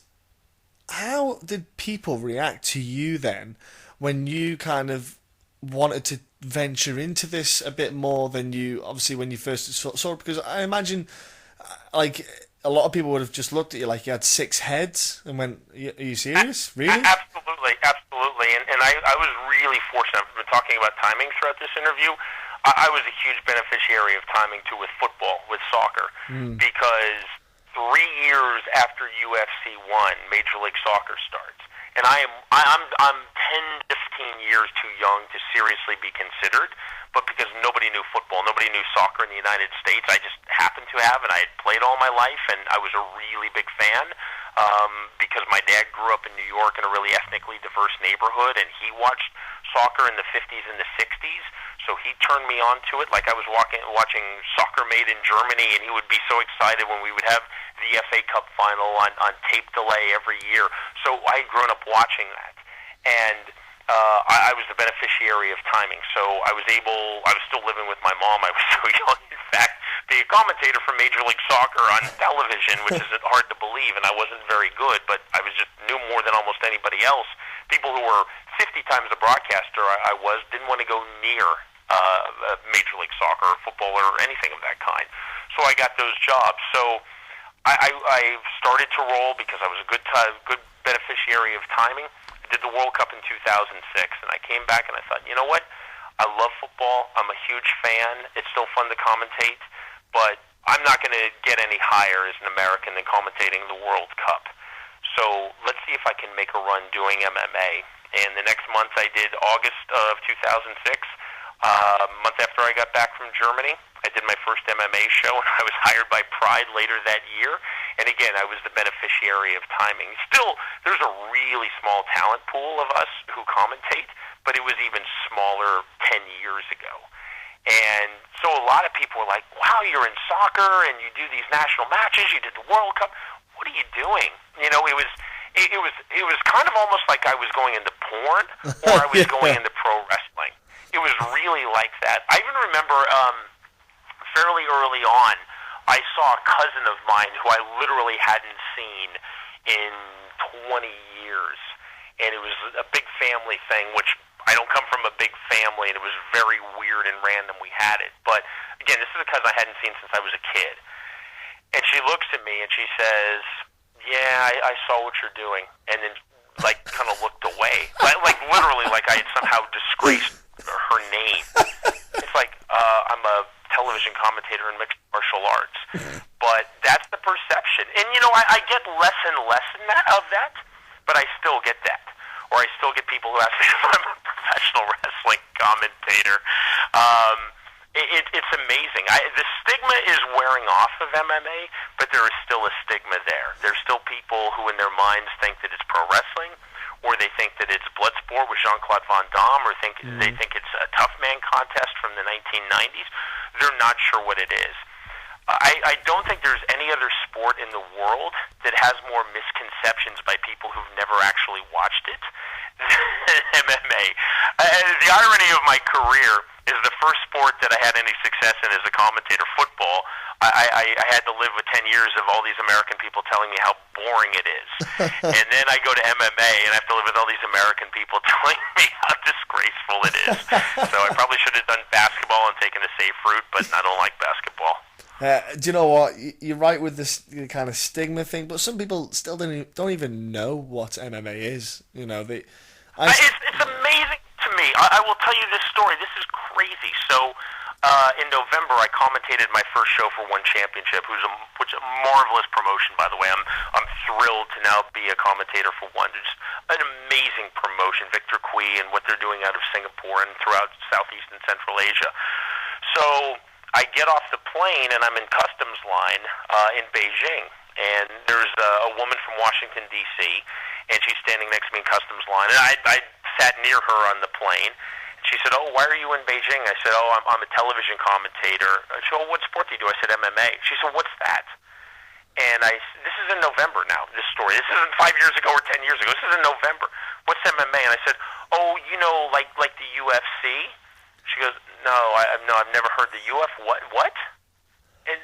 how did people react to you then when you kind of wanted to venture into this a bit more than you obviously when you first saw it? Because I imagine like a lot of people would have just looked at you like you had 6 heads and went, "Are you serious? Really?" Absolutely. And I was really fortunate. I've been talking about timing throughout this interview. I was a huge beneficiary of timing too with football, with soccer, because 3 years after UFC 1, Major League Soccer starts, and I'm 10, 15 years too young to seriously be considered. But because nobody knew football, nobody knew soccer in the United States, I just happened to have, and I had played all my life, and I was a really big fan because my dad grew up in New York in a really ethnically diverse neighborhood, and he watched soccer in the 50s and the 60s, so he turned me on to it like I was watching Soccer Made in Germany, and he would be so excited when we would have the FA Cup final on tape delay every year. So I had grown up watching that, and I was the beneficiary of timing. So I was still living with my mom. I was so young, in fact, be a commentator for Major League Soccer on television, which is hard to believe, and I wasn't very good, but I knew more than almost anybody else. People who were 50 times the broadcaster I was didn't want to go near Major League Soccer or football or anything of that kind. So I got those jobs. So I started to roll because I was a good beneficiary of timing. I did the World Cup in 2006, and I came back and I thought, you know what? I love football. I'm a huge fan. It's still fun to commentate, but I'm not going to get any higher as an American than commentating the World Cup. So let's see if I can make a run doing MMA. And the next month I did August of 2006, a month after I got back from Germany. I did my first MMA show, and I was hired by Pride later that year. And again, I was the beneficiary of timing. Still, there's a really small talent pool of us who commentate, but it was even smaller 10 years ago. And so a lot of people were like, wow, you're in soccer, and you do these national matches, you did the World Cup. What are you doing? You know, it was kind of almost like I was going into porn, or I was going into pro wrestling. It was really like that. I even remember fairly early on, I saw a cousin of mine who I literally hadn't seen in 20 years. And it was a big family thing, which I don't come from a big family, and it was very weird and random we had it. But again, this is a cousin I hadn't seen since I was a kid. And she looks at me and she says, yeah, I saw what you're doing. And then, like, kind of looked away. Like literally, like I had somehow disgraced her name. It's like, I'm a television commentator in mixed martial arts. But that's the perception. And, you know, I get less and less of that, but I still get that. Or I still get people who ask me if I'm a professional wrestling commentator. It's amazing. The stigma is wearing off of MMA, but there is still a stigma there. There's still people who in their minds think that it's pro wrestling, or they think that it's blood sport with Jean-Claude Van Damme, or they think it's a tough man contest from the 1990s. They're not sure what it is. I don't think there's any other sport in the world that has more misconceptions by people who've never actually watched it than MMA. The irony of my career is the first sport that I had any success in as a commentator, football, I had to live with 10 years of all these American people telling me how boring it is. And then I go to MMA and I have to live with all these American people telling me how disgraceful it is. So I probably should have done basketball and taken a safe route, but I don't like basketball. Do you know what? You're right with this kind of stigma thing, but some people still don't even know what MMA is. You know, it's amazing to me. I will tell you this story. This is crazy. So, in November, I commentated my first show for One Championship, which is a marvelous promotion, by the way. I'm thrilled to now be a commentator for One. It's an amazing promotion, Victor Cui, and what they're doing out of Singapore and throughout Southeast and Central Asia. So I get off the plane, and I'm in customs line in Beijing. And there's a woman from Washington, D.C., and she's standing next to me in customs line. And I sat near her on the plane. She said, "Oh, why are you in Beijing?" I said, "Oh, I'm a television commentator." She said, "Oh, what sport do you do?" I said, "MMA." She said, "What's that?" And this is in November now, this story. This isn't 5 years ago or 10 years ago. This is in November. "What's MMA?" And I said, "Oh, like the UFC?" She goes, "No, I've never heard the What? And,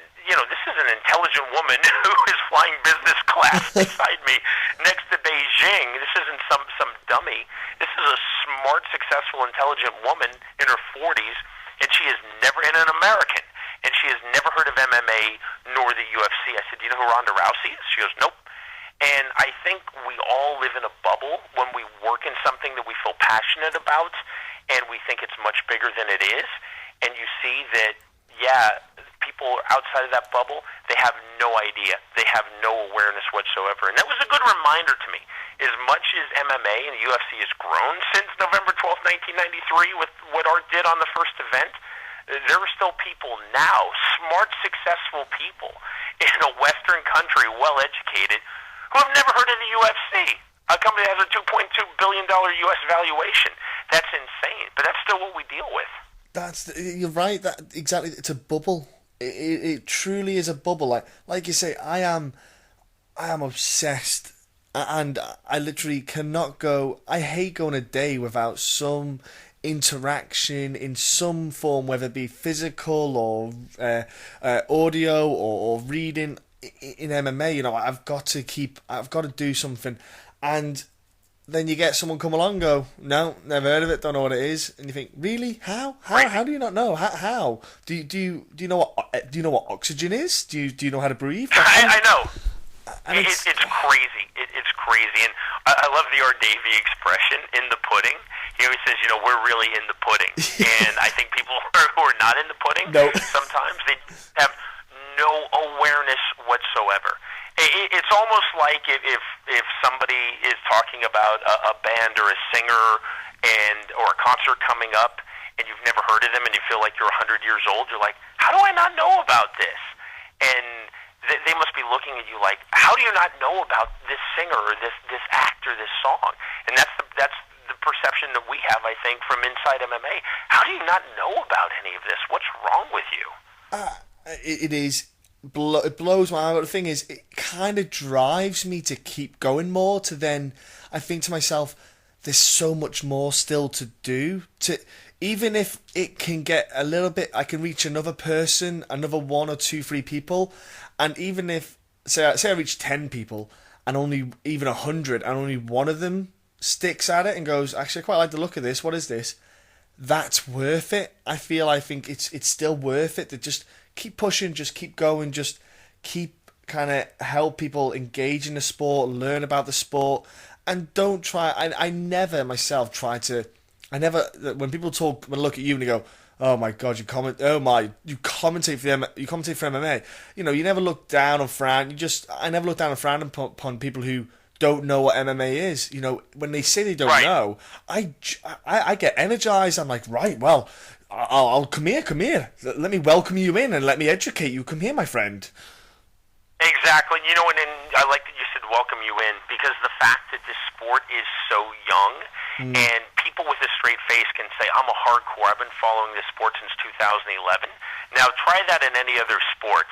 this is an intelligent woman who is flying business class beside me next to Beijing. This isn't some dummy. This is a smart, successful, intelligent woman in her 40s, and she is an American, and she has never heard of MMA nor the UFC. I said, "Do you know who Ronda Rousey is?" She goes, "Nope." And I think we all live in a bubble when we work in something that we feel passionate about, and we think it's much bigger than it is. And you see that, people outside of that bubble, they have no idea. They have no awareness whatsoever. And that was a good reminder to me. As much as MMA and the UFC has grown since November 12th, 1993, with what Art did on the first event, there are still people now, smart, successful people in a Western country, well-educated, who have never heard of the UFC, a company that has a $2.2 billion U.S. valuation. That's insane, but that's still what we deal with. You're right. Exactly. It's a bubble. It truly is a bubble. Like you say, I am obsessed, and I literally cannot go. I hate going a day without some interaction in some form, whether it be physical or audio or reading in MMA. I've got to do something, and then you get someone come along and go, "No, never heard of it, don't know what it is," and you think, "Really? How do you not know? How do you know what oxygen is? Do you know how to breathe?" I know. It's crazy. It's crazy, and I love the Art Davie expression, "in the pudding." He always says, "We're really in the pudding," and I think people who are not in the pudding, sometimes they have no awareness whatsoever. It's almost like if somebody is talking about a band or a singer or a concert coming up, and you've never heard of them, and you feel like you're 100 years old. You're like, "How do I not know about this?" And they must be looking at you like, "How do you not know about this singer or this actor, this song?" And that's the perception that we have, I think, from inside MMA. How do you not know about any of this? What's wrong with you? It is. It blows my mind. But the thing is, it kind of drives me to keep going more. To then, I think to myself, there's so much more still to do. Even if it can get a little bit, I can reach another person, another 1 or 2, 3 people, and even if say I reach 10 people, and only even 100, and only one of them sticks at it and goes, "Actually, I quite like the look of this. What is this?" That's worth it. I think it's still worth it to just keep pushing, just keep going, just keep kind of help people engage in the sport, learn about the sport, and don't try. I never myself try to. When people look at you and they go, "Oh my God, you commentate for MMA." You never look down or frown. I never look down or frown upon people who don't know what MMA is. When they say they don't know, I get energized. I'm like, right, well, I'll come here. Let me welcome you in and let me educate you. Come here, my friend. Exactly. And I like that you said welcome you in, because the fact that this sport is so young, and people with a straight face can say, "I'm a hardcore. I've been following this sport since 2011. Now try that in any other sport.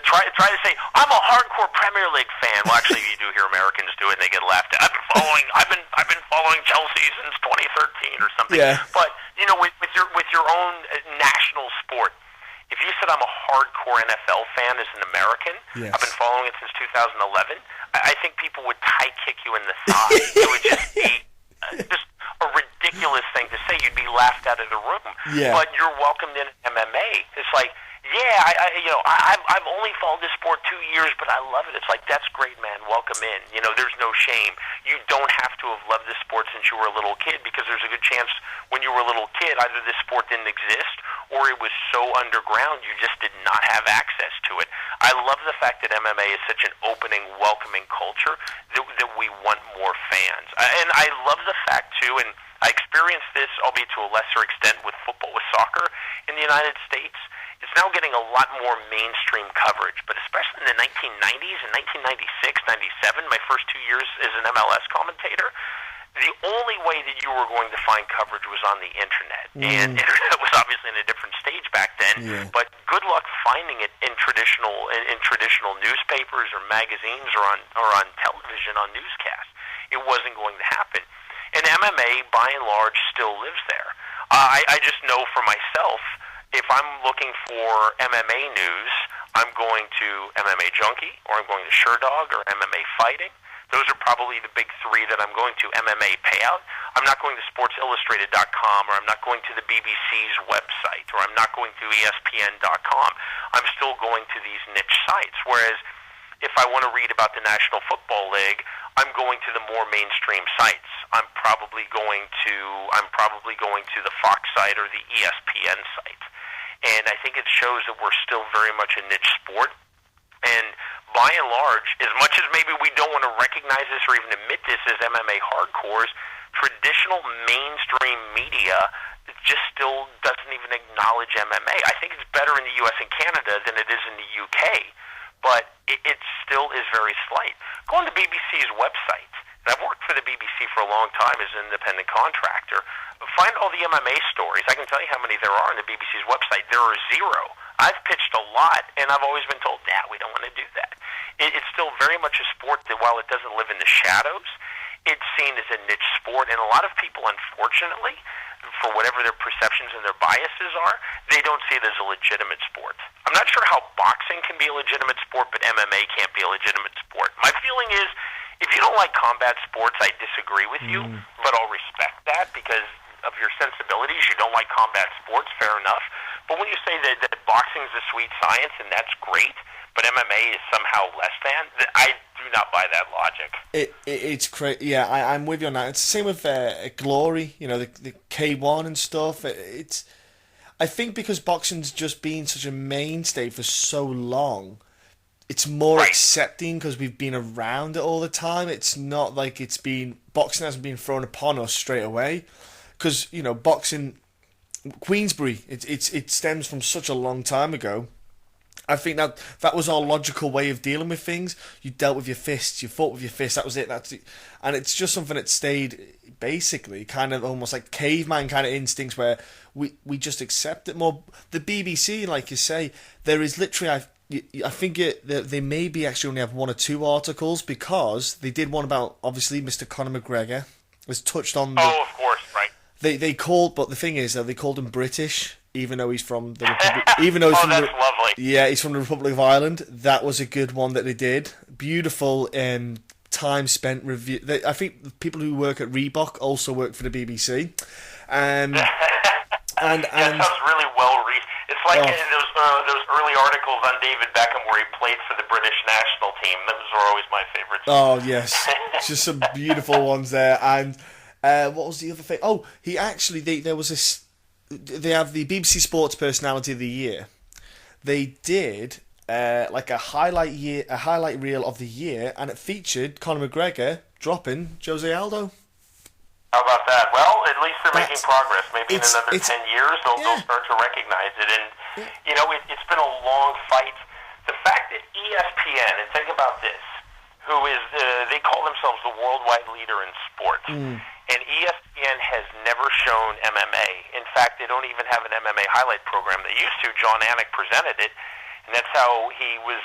Try to say, "I'm a hardcore Premier League fan." Well, actually, you do hear Americans do it, and they get laughed at. I've been following Chelsea since 2013 or something. Yeah. But with your own national sport. If you said I'm a hardcore NFL fan as an American, yes. I've been following it since 2011, I think people would tie kick you in the thigh. It would just be just a ridiculous thing to say. You'd be laughed out of the room. Yeah. But you're welcomed in MMA. It's like, Yeah, I've only followed this sport 2 years, but I love it. It's like, that's great, man. Welcome in. There's no shame. You don't have to have loved this sport since you were a little kid, because there's a good chance when you were a little kid, either this sport didn't exist or it was so underground you just did not have access to it. I love the fact that MMA is such an opening, welcoming culture that we want more fans. And I love the fact, too, and I experienced this, albeit to a lesser extent, with football, with soccer in the United States. It's now getting a lot more mainstream coverage, but especially in the 1990s, in 1996, 97, my first 2 years as an MLS commentator, the only way that you were going to find coverage was on the internet. And internet was obviously in a different stage back then, but good luck finding it in traditional newspapers or magazines or on television on newscasts. It wasn't going to happen. And MMA, by and large, still lives there. I just know for myself, if I'm looking for MMA news, I'm going to MMA Junkie, or I'm going to SureDog, or MMA Fighting. Those are probably the big three that I'm going to. MMA Payout. I'm not going to SportsIllustrated.com, or I'm not going to the BBC's website, or I'm not going to ESPN.com. I'm still going to these niche sites. Whereas if I want to read about the National Football League, I'm going to the more mainstream sites. I'm probably going to the Fox site or the ESPN site. And I think it shows that we're still very much a niche sport. And by and large, as much as maybe we don't want to recognize this or even admit this as MMA hardcores, traditional mainstream media just still doesn't even acknowledge MMA. I think it's better in the U.S. and Canada than it is in the U.K., but it still is very slight. Go on the BBC's website. And I've worked for the BBC for a long time as an independent contractor. Find all the MMA stories. I can tell you how many there are on the BBC's website. There are zero. I've pitched a lot, and I've always been told, we don't want to do that. It's still very much a sport that, while it doesn't live in the shadows, it's seen as a niche sport. And a lot of people, unfortunately, for whatever their perceptions and their biases are, they don't see it as a legitimate sport. I'm not sure how boxing can be a legitimate sport, but MMA can't be a legitimate sport. My feeling is, if you don't like combat sports, I disagree with you, but I'll respect that because of your sensibilities. You don't like combat sports, fair enough. But when you say that boxing is a sweet science and that's great, but MMA is somehow less than, I do not buy that logic. It's crazy. Yeah, I'm with you on that. It's the same with Glory, the K1 and stuff. I think because boxing's just been such a mainstay for so long, it's more accepting because we've been around it all the time. It's not like boxing hasn't been thrown upon us straight away. Because, boxing, Queensberry, it stems from such a long time ago. I think that was our logical way of dealing with things. You dealt with your fists, you fought with your fists, that was it. That's it. And it's just something that stayed basically kind of almost like caveman kind of instincts where we just accept it more. The BBC, like you say, there is literally... I think they maybe actually only have one or two articles because they did one about, obviously, Mr. Conor McGregor was touched on. Of course, right. But the thing is, they called him British, even though he's from the Republic. Lovely. Yeah, he's from the Republic of Ireland. That was a good one that they did. Beautiful time spent review. I think people who work at Reebok also work for the BBC. And that sounds really well read. It's like those early articles on David Beckham where he played for the British national team. Those were always my favorites. Oh, yes. Just some beautiful ones there. And what was the other thing? Oh, he actually, there was this... They have the BBC Sports Personality of the Year. They did like a highlight reel of the year, and it featured Conor McGregor dropping Jose Aldo. How about that? Well, at least they're making progress. Maybe in another 10 years, they'll start to recognize it. And, it's been a long fight. The fact that ESPN, and think about this, who is, they call themselves the worldwide leader in sports. And ESPN has never shown MMA. In fact, they don't even have an MMA highlight program. They used to. John Anik presented it, and that's how he was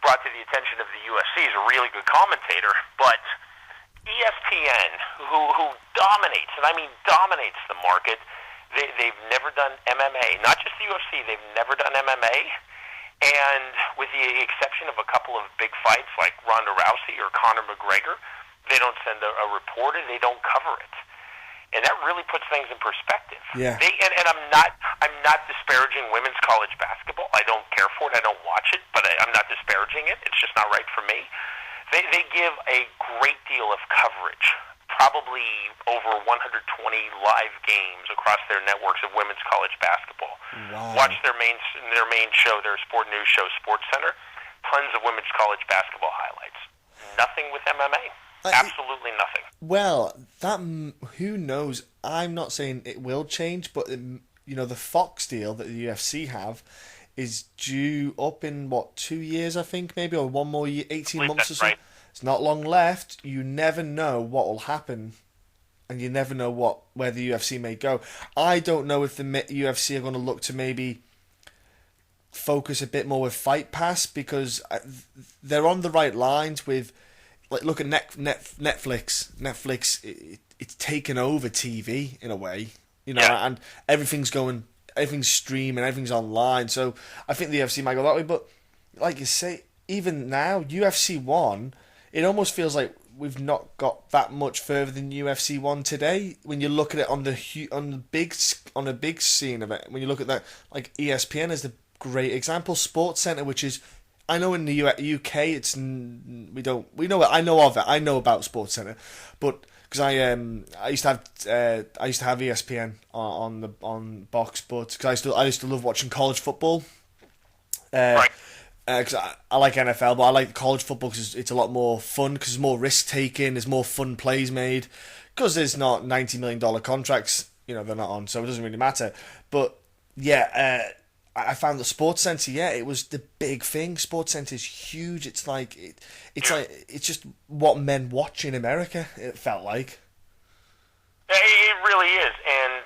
brought to the attention of the UFC. He's a really good commentator, but... ESPN, who dominates, and I mean dominates the market, they've never done MMA. Not just the UFC, they've never done MMA. And with the exception of a couple of big fights like Ronda Rousey or Conor McGregor, they don't send a reporter, they don't cover it. and that really puts things in perspective. Yeah. And I'm not disparaging women's college basketball. I don't care for it. I don't watch it, but I'm not disparaging it. It's just not right for me. They give a great deal of coverage, probably over 120 live games across their networks of women's college basketball. Wow. Watch their main show, their sport news show, SportsCenter. Tons of women's college basketball highlights. Nothing with MMA. Absolutely nothing. Well, who knows? I'm not saying it will change, but the Fox deal that the UFC have is due up in 2 years, I think, maybe, or 1 more year, 18 months or so. Right. It's not long left. You never know what will happen, and you never know where the UFC may go. I don't know if the UFC are going to look to maybe focus a bit more with Fight Pass, because they're on the right lines with, like, look at Netflix. Netflix, it's taken over TV in a way, and everything's streamed and everything's online. So I think the UFC might go that way. But like you say, even now, UFC 1, it almost feels like we've not got that much further than UFC 1 today. When you look at it on the big scene of it, when you look at that, like ESPN is the great example. SportsCenter, which is, I know in the UK I know of it. I know about SportsCenter, but because I used to have ESPN on box, but because I used to love watching college football. Right. Because I like NFL, but I like college football because it's a lot more fun, because there's more risk taking, there's more fun plays made, because there's not $90 million contracts, they're not on, so it doesn't really matter. But yeah, I found that SportsCenter, it was the big thing. SportsCenter is huge. It's like it's just what men watch in America. It felt like. It really is, and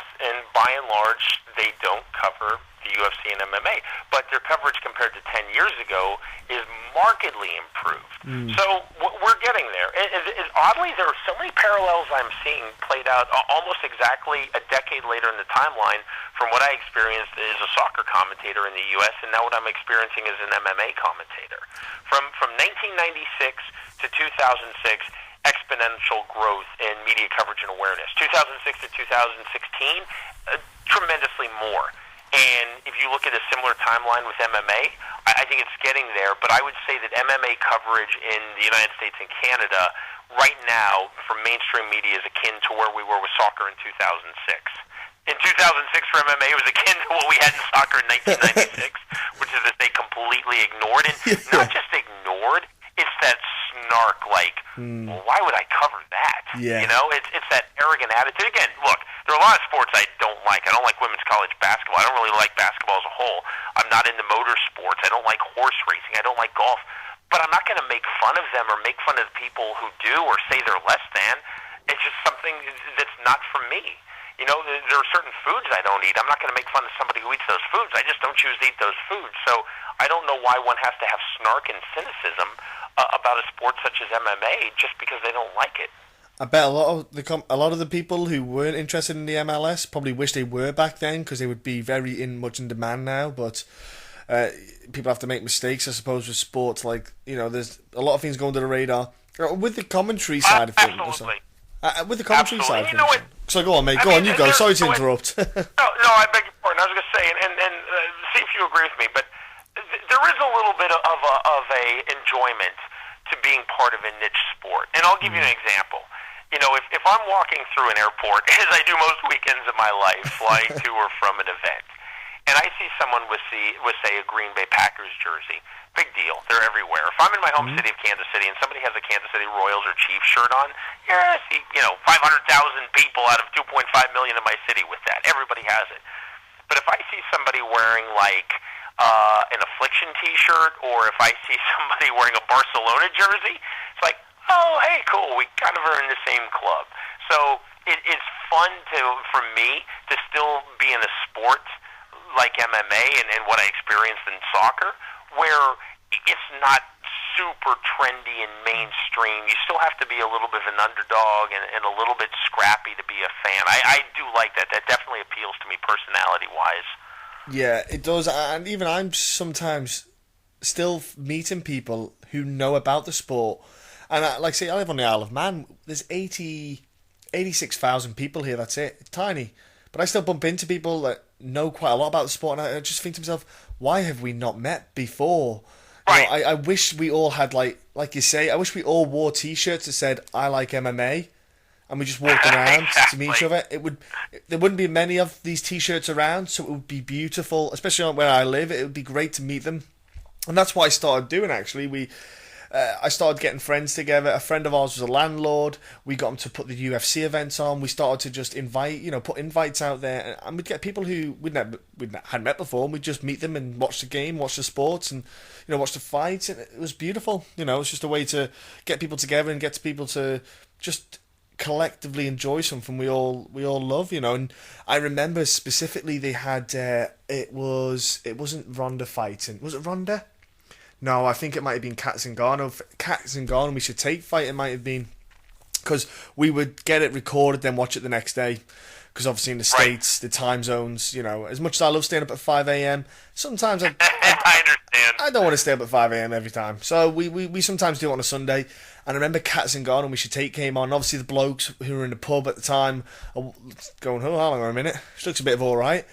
by and large, they don't cover the UFC and MMA, but their coverage compared to 10 years ago is markedly improved. So we're getting there. Oddly, there are so many parallels I'm seeing played out almost exactly a decade later in the timeline from what I experienced as a soccer commentator in the U.S. and now what I'm experiencing as an MMA commentator. From 1996 to 2006, exponential growth in media coverage and awareness. 2006 to 2016, tremendously more. And if you look at a similar timeline with MMA, I think it's getting there. But I would say that MMA coverage in the United States and Canada right now from mainstream media is akin to where we were with soccer in 2006. In 2006 for MMA, it was akin to what we had in soccer in 1996, which is that they completely ignored. And not just ignored, it's that snark, like, well, why would I cover that? Yeah. It's that arrogant attitude. Again, look, there are a lot of sports I don't like. I don't like women's college basketball. I don't really like basketball as a whole. I'm not into motorsports. I don't like horse racing. I don't like golf. But I'm not going to make fun of them or make fun of the people who do or say they're less than. It's just something that's not for me. There are certain foods I don't eat. I'm not going to make fun of somebody who eats those foods. I just don't choose to eat those foods. So I don't know why one has to have snark and cynicism about a sport such as MMA just because they don't like it. I bet a lot of the people who weren't interested in the MLS probably wish they were back then, because they would be very much in demand now. But people have to make mistakes, I suppose, with sports. Like, there's a lot of things going to the radar with the commentary side of things. Absolutely. With the commentary side of things. So go on, mate. Go on, you go. Sorry to interrupt. No, I beg your pardon. I was going to say, and see if you agree with me, but there is a little bit of a enjoyment to being part of a niche sport. And I'll give you an example. If I'm walking through an airport, as I do most weekends of my life, flying to or from an event, and I see someone with say, a Green Bay Packers jersey, big deal. They're everywhere. If I'm in my home city of Kansas City and somebody has a Kansas City Royals or Chiefs shirt on, I see, 500,000 people out of 2.5 million in my city with that. Everybody has it. But if I see somebody wearing, like, an Affliction T-shirt, or if I see somebody wearing a Barcelona jersey, it's like, oh, hey, cool, we kind of are in the same club. So it's fun for me to still be in a sport like MMA and what I experienced in soccer, where it's not super trendy and mainstream. You still have to be a little bit of an underdog and a little bit scrappy to be a fan. I do like that. That definitely appeals to me personality-wise. Yeah, it does. And even I'm sometimes still meeting people who know about the sport. And like I say, I live on the Isle of Man. There's 80 86,000 people here, that's it. It's tiny. But I still bump into people that know quite a lot about the sport, and I just think to myself, why have we not met before? Right. You know, I wish we all had, like you say, I wish we all wore T-shirts that said, I like MMA, and we just walked around Exactly. to meet each other. There wouldn't be many of these T-shirts around, so it would be beautiful, especially where I live. It would be great to meet them. And that's what I started doing, actually. I started getting friends together. A friend of ours was a landlord. We got him to put the UFC events on. We started to just put invites out there, and we'd get people who we'd hadn't met before, and we'd just meet them and watch the game, watch the sports, and watch the fights. And it was beautiful. It was just a way to get people together and get people to just collectively enjoy something we all love. And I remember specifically they had it wasn't Ronda fighting. Was it Ronda? No, I think it might have been Kat Zingano. We should take fight. It might have been, because we would get it recorded, then watch it the next day. Because obviously in the States, the time zones, as much as I love staying up at 5 a.m., sometimes I understand. I don't want to stay up at 5 a.m. every time. So we sometimes do it on a Sunday. And I remember Kat Zingano and We Should Take came on. Obviously the blokes who were in the pub at the time are going, hold on a minute. She looks a bit of all right.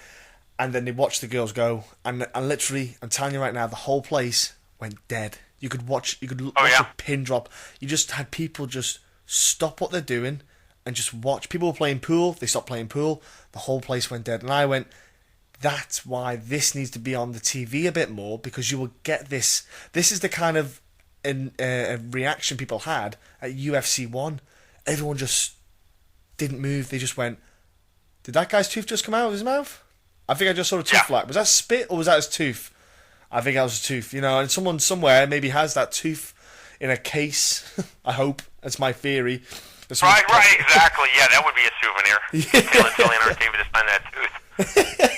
And then they watched the girls go. And literally, I'm telling you right now, the whole place went dead. You could watch a pin drop. You just had people just stop what they're doing and just watch. People were playing pool. They stopped playing pool. The whole place went dead. And I went, that's why this needs to be on the TV a bit more, because you will get this. This is the kind of reaction people had at UFC 1. Everyone just didn't move. They just went, did that guy's tooth just come out of his mouth? I think I just saw a tooth flat. Was that spit or was that his tooth? I think that was a tooth, and someone somewhere maybe has that tooth in a case. I hope. That's my theory. Right, exactly. Yeah, that would be a souvenir. Telling Art Davie to sign that tooth.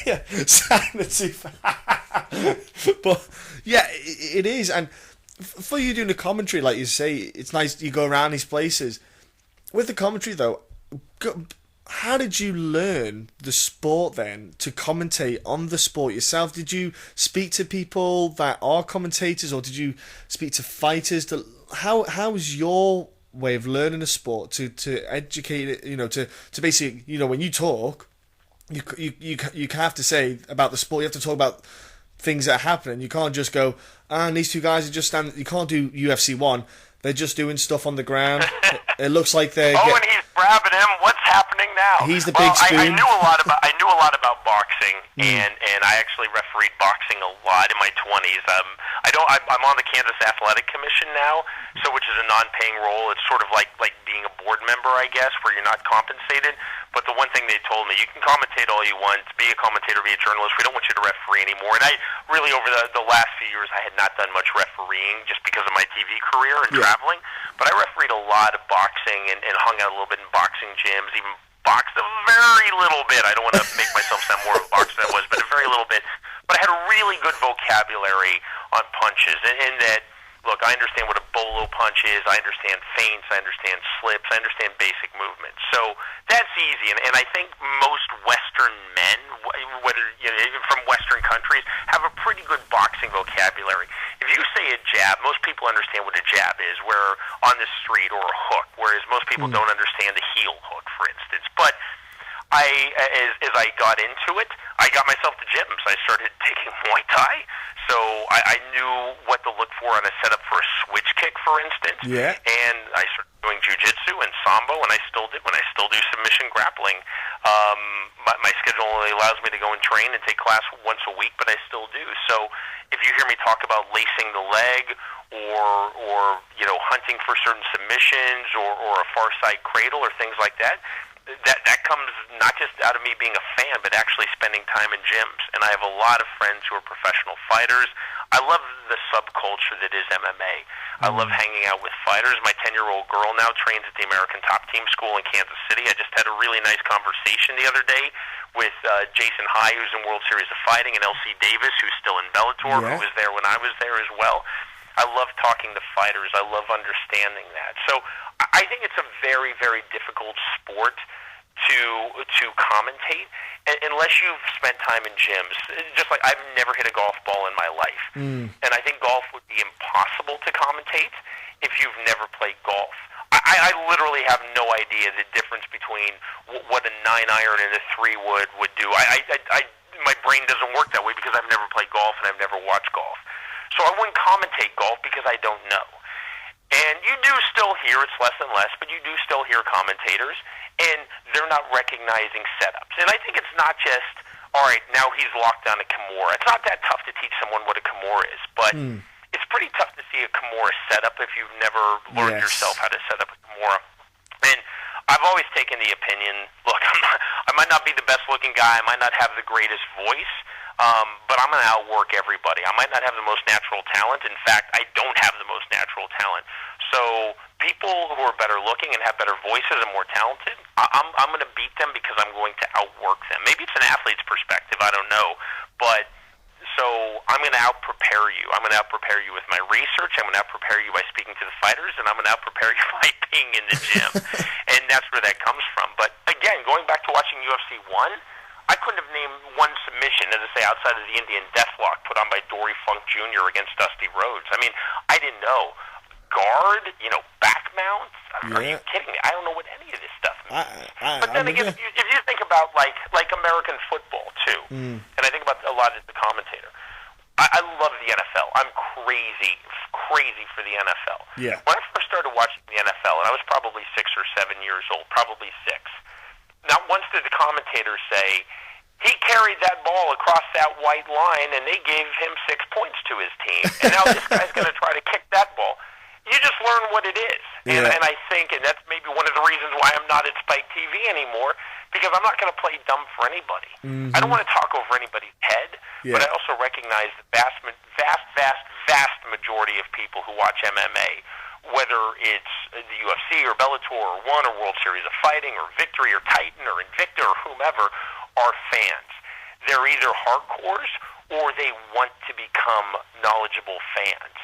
Yeah, sign the tooth. But, yeah, it is. And for you doing the commentary, like you say, it's nice you go around these places. With the commentary, though, how did you learn the sport then, to commentate on the sport yourself? Did you speak to people that are commentators, or did you speak to fighters? How was your way of learning a sport to educate it? To basically, when you talk, you have to say about the sport. You have to talk about things that are happening. You can't just go, and these two guys are just standing. You can't do UFC 1. They're just doing stuff on the ground. It looks like they're. And he's grabbing him. What's happening now? He's the big spoon. I knew a lot about boxing, and I actually refereed boxing a lot in my 20s. I'm on the Kansas Athletic Commission now, which is a non-paying role. It's sort of like being a board member, I guess, where you're not compensated. But the one thing they told me, you can commentate all you want, be a commentator, be a journalist. We don't want you to referee anymore. And I really, over the last few years, I had not done much refereeing just because of my TV career and traveling. But I refereed a lot of boxing and hung out a little bit in boxing gyms, even boxed a very little bit. I don't want to make myself sound more of a boxer than I was, but a very little bit. But I had a really good vocabulary on punches, in that, look, I understand what a bolo punch is. I understand feints. I understand slips. I understand basic movements. So that's easy. And I think most Western men, whether even from Western countries, have a pretty good boxing vocabulary. If you say a jab, most people understand what a jab is, where on the street, or a hook, whereas most people don't understand a heel hook, for instance. But as I got into it, I got myself to gyms. I started taking Muay Thai, so I knew what to look for on a setup for a switch kick, for instance. Yeah. And I started doing jiu-jitsu and sambo, and I still do submission grappling. My schedule only allows me to go and train and take class once a week, but I still do. So if you hear me talk about lacing the leg, or hunting for certain submissions, or a far side cradle, or things like that, that comes not just out of me being a fan, but actually spending time in gyms. And I have a lot of friends who are professional fighters. I love the subculture that is MMA. I love hanging out with fighters. My 10-year-old girl now trains at the American Top Team School in Kansas City. I just had a really nice conversation the other day with Jason High, who's in World Series of Fighting, and LC Davis, who's still in Bellator, who was there when I was there as well. I love talking to fighters. I love understanding that. So I think it's a very, very difficult sport to commentate unless you've spent time in gyms. Just like I've never hit a golf ball in my life. And I think golf would be impossible to commentate if you've never played golf. I I literally have no idea the difference between what a 9-iron and a 3 would do. My brain doesn't work that way because I've never played golf and I've never watched golf. So I wouldn't commentate golf because I don't know. And you do still hear, it's less and less, but you do still hear commentators, and they're not recognizing setups. And I think it's not just, all right, now he's locked down a Kimura. It's not that tough to teach someone what a Kimura is, but it's pretty tough to see a Kimura setup if you've never learned yourself how to set up a Kimura. And I've always taken the opinion, look, I might not be the best-looking guy, I might not have the greatest voice, but I'm going to outwork everybody. I might not have the most natural talent. In fact, I don't have the most natural talent. So people who are better looking and have better voices and more talented, I'm going to beat them because I'm going to outwork them. Maybe it's an athlete's perspective, I don't know. But so I'm going to out-prepare you. I'm going to out-prepare you with my research. I'm going to out-prepare you by speaking to the fighters, and I'm going to out-prepare you by being in the gym. And that's where that comes from. But again, going back to watching UFC 1, I couldn't have named one submission, as I say, outside of the Indian Deathlock put on by Dory Funk Jr. against Dusty Rhodes. I mean, I didn't know. Guard, back mounts? Are you kidding me? I don't know what any of this stuff means. But then again, if you think about, like American football, too, and I think about a lot as the commentator, I love the NFL. I'm crazy for the NFL. Yeah. When I first started watching the NFL, and I was probably 6 or 7 years old, probably 6, not once did the commentators say, he carried that ball across that white line and they gave him 6 points to his team. And now this guy's going to try to kick that ball. You just learn what it is. Yeah. And I think, and that's maybe one of the reasons why I'm not at Spike TV anymore, because I'm not going to play dumb for anybody. I don't want to talk over anybody's head, but I also recognize the vast majority of people who watch MMA, whether it's the UFC or Bellator or One or World Series of Fighting or Victory or Titan or Invicta or whomever, are fans. They're either hardcores or they want to become knowledgeable fans.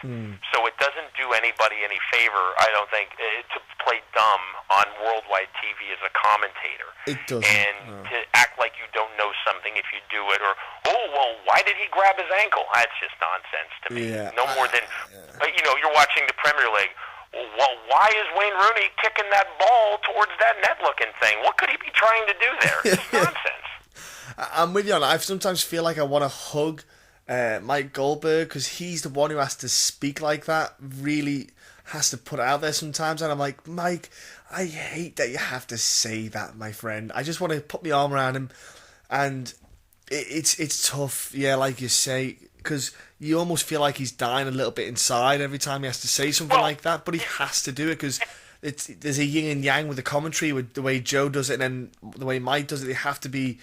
So it doesn't do anybody any favor, I don't think, to play dumb on worldwide TV as a commentator. It doesn't. And to act like you don't know something if you do it, or, why did he grab his ankle? That's just nonsense to me. Yeah. No more than, you're watching the Premier League. Well, why is Wayne Rooney kicking that ball towards that net-looking thing? What could he be trying to do there? It's nonsense. I'm with you on that. I sometimes feel like I want to hug Mike Goldberg because he's the one who has to speak like that, really has to put it out there sometimes. And I'm like, Mike, I hate that you have to say that, my friend. I just want to put my arm around him. And it's tough, like you say, because you almost feel like he's dying a little bit inside every time he has to say something like that. But he has to do it because there's a yin and yang with the commentary, with the way Joe does it and then the way Mike does it. They have to be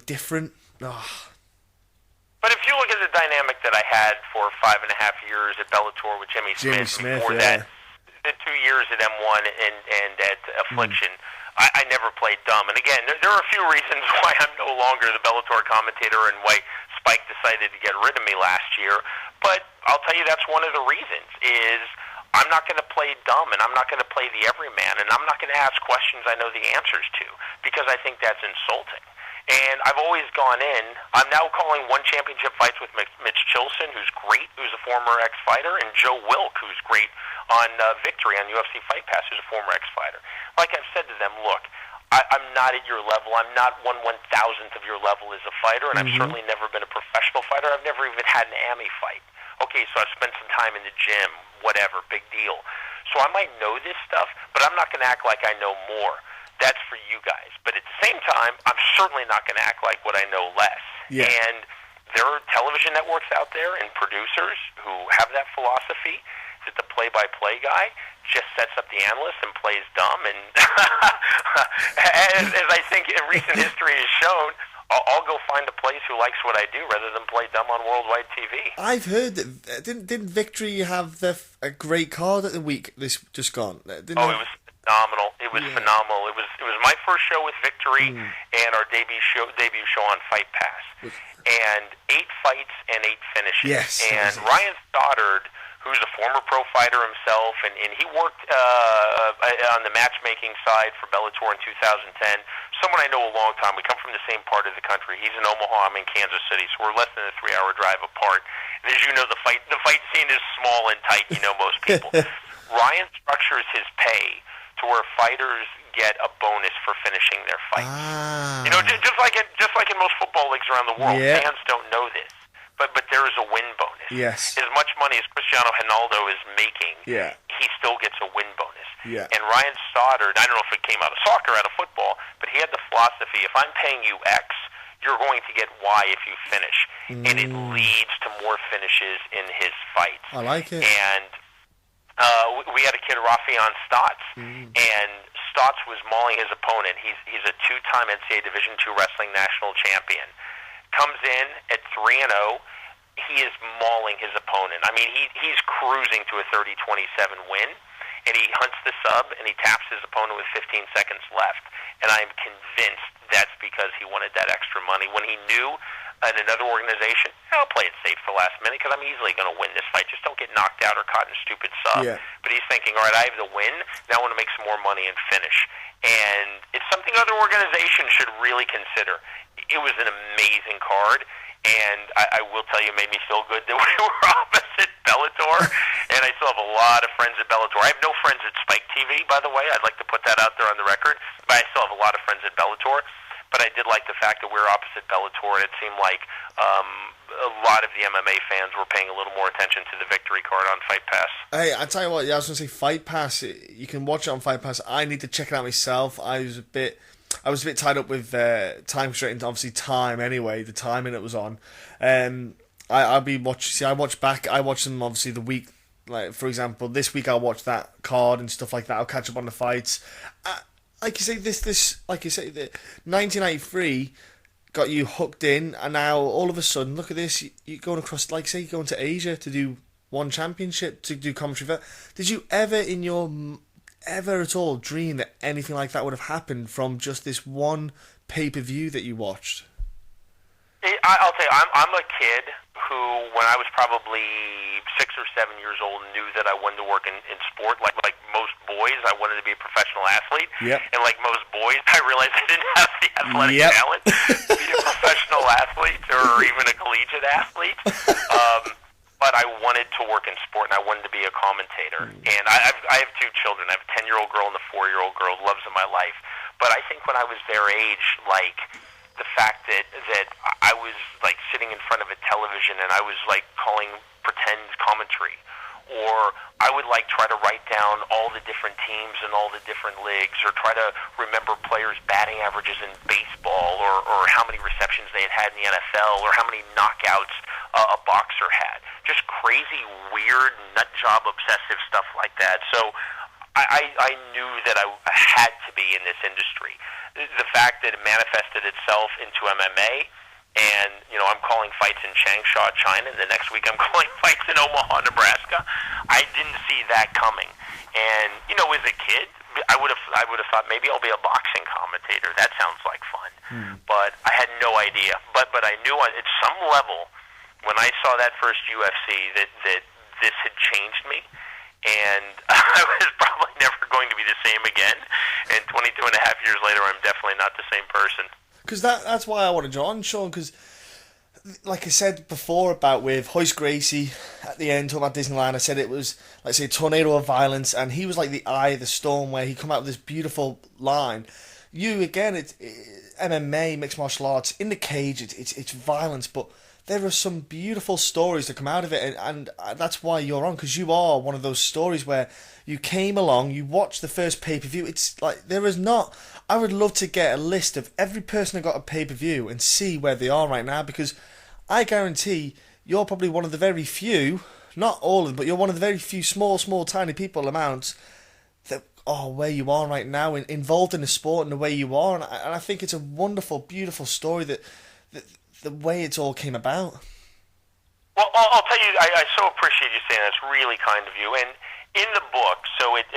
different. But if you look at the dynamic that I had for 5.5 years at Bellator with Jimmy Smith before that, the 2 years at M1 and at Affliction, I never played dumb. And again, there are a few reasons why I'm no longer the Bellator commentator and why Spike decided to get rid of me last year. But I'll tell you that's one of the reasons is I'm not going to play dumb, and I'm not going to play the everyman, and I'm not going to ask questions I know the answers to, because I think that's insulting. And I've always gone in. I'm now calling one championship fights with Mitch Chilson, who's great, who's a former ex-fighter, and Joe Wilk, who's great on Victory on UFC Fight Pass, who's a former ex-fighter. Like I've said to them, look, I'm not at your level. I'm not 1/1000th of your level as a fighter, and I've certainly never been a professional fighter. I've never even had an AMI fight. Okay, so I've spent some time in the gym, whatever, big deal. So I might know this stuff, but I'm not going to act like I know more. That's for you guys. But at the same time, I'm certainly not going to act like what I know less. Yeah. And there are television networks out there and producers who have that philosophy that the play-by-play guy just sets up the analyst and plays dumb. And as I think recent history has shown, I'll go find a place who likes what I do rather than play dumb on worldwide TV. I've heard that didn't Victory have a great card at the week this just gone? It was phenomenal. It was phenomenal. It was my first show with Victory and our debut show on Fight Pass. And 8 fights and 8 finishes. Yes. And Ryan Stoddard, who's a former pro fighter himself, and he worked on the matchmaking side for Bellator in 2010. Someone I know a long time. We come from the same part of the country. He's in Omaha. I'm in Kansas City, so we're less than a 3-hour drive apart. And as you know, the fight scene is small and tight. You know most people. Ryan structures his pay to where fighters get a bonus for finishing their fights. You know, just like in most football leagues around the world, fans don't know this, but there is a win bonus. Yes. As much money as Cristiano Ronaldo is making, he still gets a win bonus. Yeah. And Ryan Stoddard, I don't know if it came out of soccer, out of football, but he had the philosophy: if I'm paying you X, you're going to get Y if you finish, and it leads to more finishes in his fights. I like it. And we had a kid, Rafion Stotts, and Stotts was mauling his opponent. He's a two-time NCAA Division II wrestling national champion. Comes in at 3-0. He is mauling his opponent. I mean, he's cruising to a 30-27 win, and he hunts the sub, and he taps his opponent with 15 seconds left. And I'm convinced that's because he wanted that extra money. When he knew in another organization, I'll play it safe for last minute because I'm easily going to win this fight. Just don't get knocked out or caught in a stupid sub. Yeah. But he's thinking, all right, I have the win. Now I want to make some more money and finish. And it's something other organizations should really consider. It was an amazing card. And I will tell you, it made me feel good that we were opposite Bellator. And I still have a lot of friends at Bellator. I have no friends at Spike TV, by the way. I'd like to put that out there on the record. But I still have a lot of friends at Bellator. But I did like the fact that we were opposite Bellator. And it seemed like a lot of the MMA fans were paying a little more attention to the victory card on Fight Pass. Hey, I tell you what, I was going to say Fight Pass. You can watch it on Fight Pass. I need to check it out myself. I was a bit tied up with time constraint, obviously time anyway, the timing it was on. I'll be watching. See, I watch them obviously the week. Like for example, this week I'll watch that card and stuff like that. I'll catch up on the fights. Like you say, this like you say, the 1993 got you hooked in, and now all of a sudden, look at this. You're going across, like say, you're going to Asia to do one championship, to do commentary. Did you ever at all dream that anything like that would have happened from just this one pay-per-view that you watched? I'll tell you, I'm a kid who, when I was probably 6 or 7 years old, knew that I wanted to work in sport. Like most boys, I wanted to be a professional athlete. Yep. And like most boys, I realized I didn't have the athletic talent to be a professional athlete or even a collegiate athlete. But I wanted to work in sport, and I wanted to be a commentator. And I have two children. I have a 10-year-old girl and a 4-year-old girl, loves of my life. But I think when I was their age, like the fact that I was like sitting in front of a television and I was like calling pretend commentary, or I would like try to write down all the different teams and all the different leagues, or try to remember players' batting averages in baseball, or how many receptions they had in the NFL, or how many knockouts a boxer had. Just crazy, weird, nut job, obsessive stuff like that. So I knew that I had to be in this industry. The fact that it manifested itself into MMA, and I'm calling fights in Changsha, China, and the next week I'm calling fights in Omaha, Nebraska. I didn't see that coming. And as a kid, I would have thought maybe I'll be a boxing commentator. That sounds like fun. But I had no idea. But I knew at some level, when I saw that first UFC, that this had changed me. And I was probably never going to be the same again. And 22 and a half years later, I'm definitely not the same person. Because that's why I wanted you on, Sean, because like I said before about with Hoist Gracie at the end, talking about Disneyland, I said it was, like say, a tornado of violence, and he was like the eye of the storm where he come out with this beautiful line. You, again, it's MMA, mixed martial arts, in the cage, it's violence, but there are some beautiful stories that come out of it, and that's why you're on, because you are one of those stories where you came along, you watched the first pay-per-view. It's like, there is not... I would love to get a list of every person who got a pay-per-view and see where they are right now, because I guarantee you're probably one of the very few, not all of them, but you're one of the very few small, tiny people amounts that are where you are right now, involved in the sport and the way you are, and I think it's a wonderful, beautiful story that the way it all came about. Well, I'll tell you, I so appreciate you saying that. It's really kind of you. And in the book, so it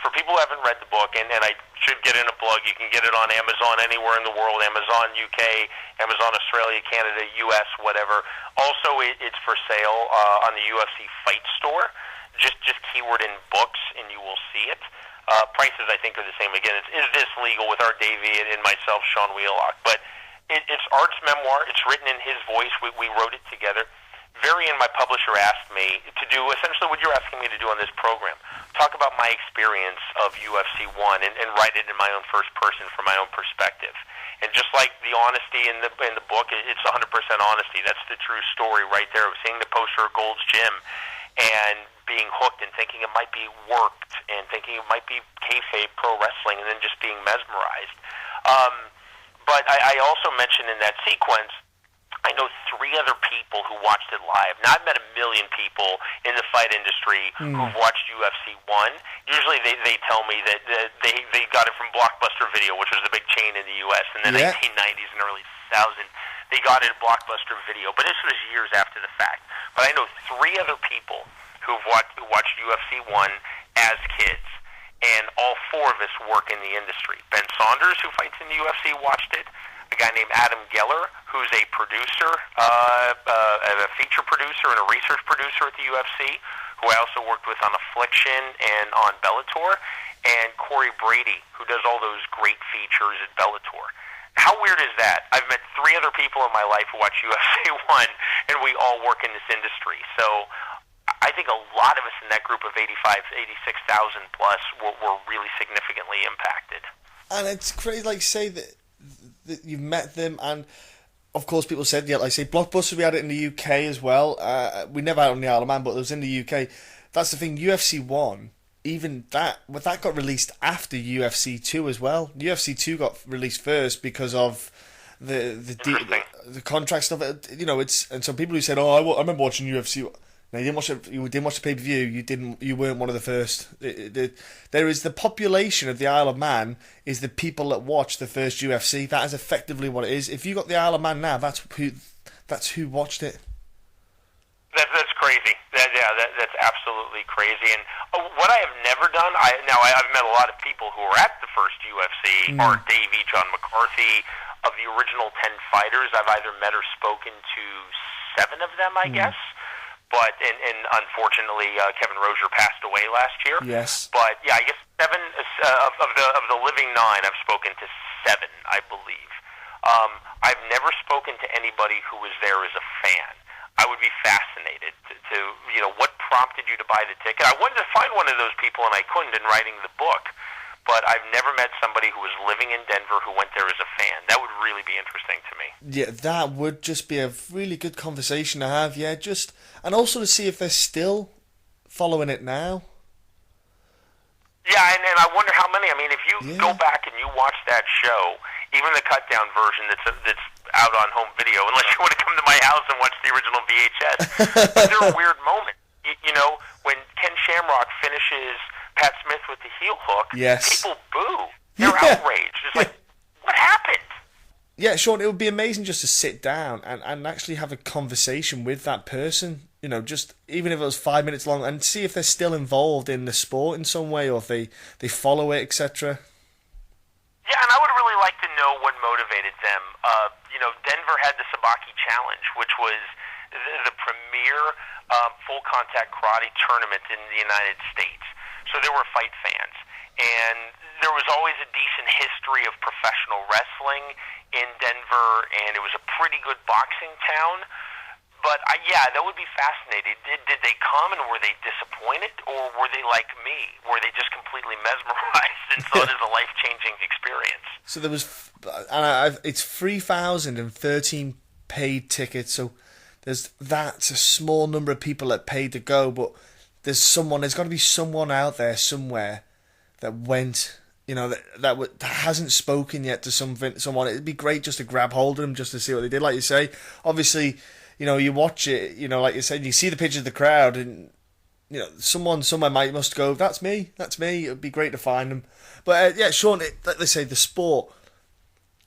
for people who haven't read the book, and I should get in a plug, you can get it on Amazon anywhere in the world, Amazon UK, Amazon Australia, Canada, US, whatever. Also, it's for sale on the UFC Fight Store. Just keyword in books, and you will see it. Prices, I think, are the same. Again, it's Is This Legal with Art Davie and myself, Sean Wheelock. But it's Art's memoir. It's written in his voice. We wrote it together. my publisher asked me to do essentially what you're asking me to do on this program. Talk about my experience of UFC 1 and write it in my own first person from my own perspective. And just like the honesty in the book, it's 100% honesty. That's the true story right there of seeing the poster of Gold's Gym and being hooked and thinking it might be worked and thinking it might be kayfabe pro wrestling and then just being mesmerized. But I also mentioned in that sequence, I know 3 other people who watched it live. Now, I've met a million people in the fight industry who've watched UFC 1. Usually they tell me that they got it from Blockbuster Video, which was the big chain in the U.S. in the 1990s and early 2000s. They got it at Blockbuster Video, but this was years after the fact. But I know 3 other people who watched UFC 1 as kids, and all 4 of us work in the industry. Ben Saunders, who fights in the UFC, watched it. A guy named Adam Geller, who's a producer, a feature producer and a research producer at the UFC, who I also worked with on Affliction and on Bellator, and Corey Brady, who does all those great features at Bellator. How weird is that? I've met 3 other people in my life who watch UFC 1, and we all work in this industry. So I think a lot of us in that group of 86,000 plus were really significantly impacted. And it's crazy, like, say that you've met them, and of course people said, yeah, like I say, Blockbuster, we had it in the UK as well. We never had it on the Isle of Man, but it was in the UK. That's the thing, UFC 1, even that got released after UFC 2 as well. UFC 2 got released first because of the contract stuff. You know, and some people who said, oh, I remember watching UFC. No, you didn't watch the pay-per-view. You weren't one of the first. There is the population of the Isle of Man is the people that watch the first UFC. That is effectively what it is. If you got the Isle of Man now, that's who watched it. That's crazy. That's absolutely crazy. And what I have never done, I've met a lot of people who were at the first UFC. Art Davie, John McCarthy, of the original 10 fighters. I've either met or spoken to 7 of them, I guess. But and unfortunately, Kevin Rozier passed away last year. Yes. But yeah, I guess 7 of the living 9, I've spoken to 7, I believe. I've never spoken to anybody who was there as a fan. I would be fascinated to what prompted you to buy the ticket. I wanted to find one of those people, and I couldn't in writing the book. But I've never met somebody who was living in Denver who went there as a fan. That would really be interesting to me. Yeah, that would just be a really good conversation to have, yeah. And also to see if they're still following it now. Yeah, and I wonder how many. I mean, if you go back and you watch that show, even the cut-down version that's out on home video, unless you want to come to my house and watch the original VHS, but there are weird moments. You know, when Ken Shamrock finishes Pat Smith with the heel hook, people boo. They're outraged. It's like, what happened? Yeah, Sean, it would be amazing just to sit down and actually have a conversation with that person. You know, just even if it was 5 minutes long, and see if they're still involved in the sport in some way, or if they follow it, etc. Yeah, and I would really like to know what motivated them. Denver had the Sabaki Challenge, which was the premier full-contact karate tournament in the United States. So there were fight fans. And there was always a decent history of professional wrestling in Denver, and it was a pretty good boxing town. But, that would be fascinating. Did they come and were they disappointed, or were they like me? Were they just completely mesmerized and saw it as a life-changing experience? So there was, it's 3,013 paid tickets, so that's a small number of people that paid to go, but there's got to be someone out there somewhere that went, that hasn't spoken yet to someone. It'd be great just to grab hold of them, just to see what they did. Like you say, obviously, you watch it, like you said, you see the picture of the crowd, and someone somewhere must go, that's me. It'd be great to find them. But Sean, like they say, the sport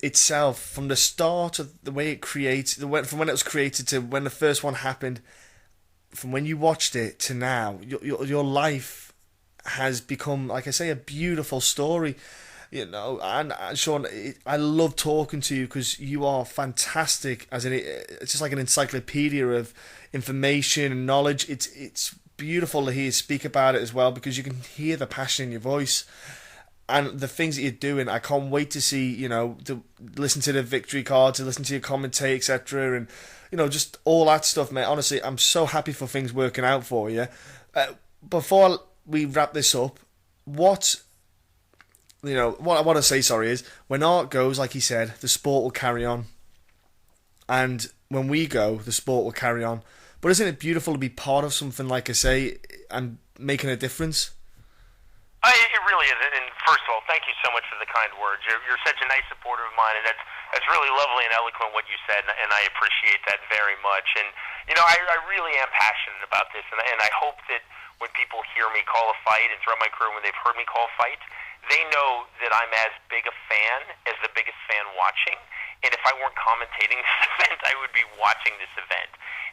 itself, from the start of the way it creates, from when it was created to when the first one happened, from when you watched it to now, your life has become, like I say, a beautiful story. And Sean, I love talking to you because you are fantastic. It's just like an encyclopedia of information and knowledge. It's beautiful to hear you speak about it as well, because you can hear the passion in your voice. and the things that you're doing, I can't wait to see, to listen to the victory card, to listen to your commentary, etc., and just all that stuff, mate. Honestly, I'm so happy for things working out for you. Before we wrap this up, what I want to say, is when Art goes, like he said, the sport will carry on, and when we go, the sport will carry on. But isn't it beautiful to be part of something, like I say, and making a difference? It really is, and first of all, thank you so much for the kind words. You're such a nice supporter of mine, and that's really lovely and eloquent what you said, and I appreciate that very much. And I really am passionate about this, and I hope that when people hear me call a fight, and throughout my career when they've heard me call fights, they know that I'm as big a fan as the biggest fan watching. And if I weren't commentating this event, I would be watching this event.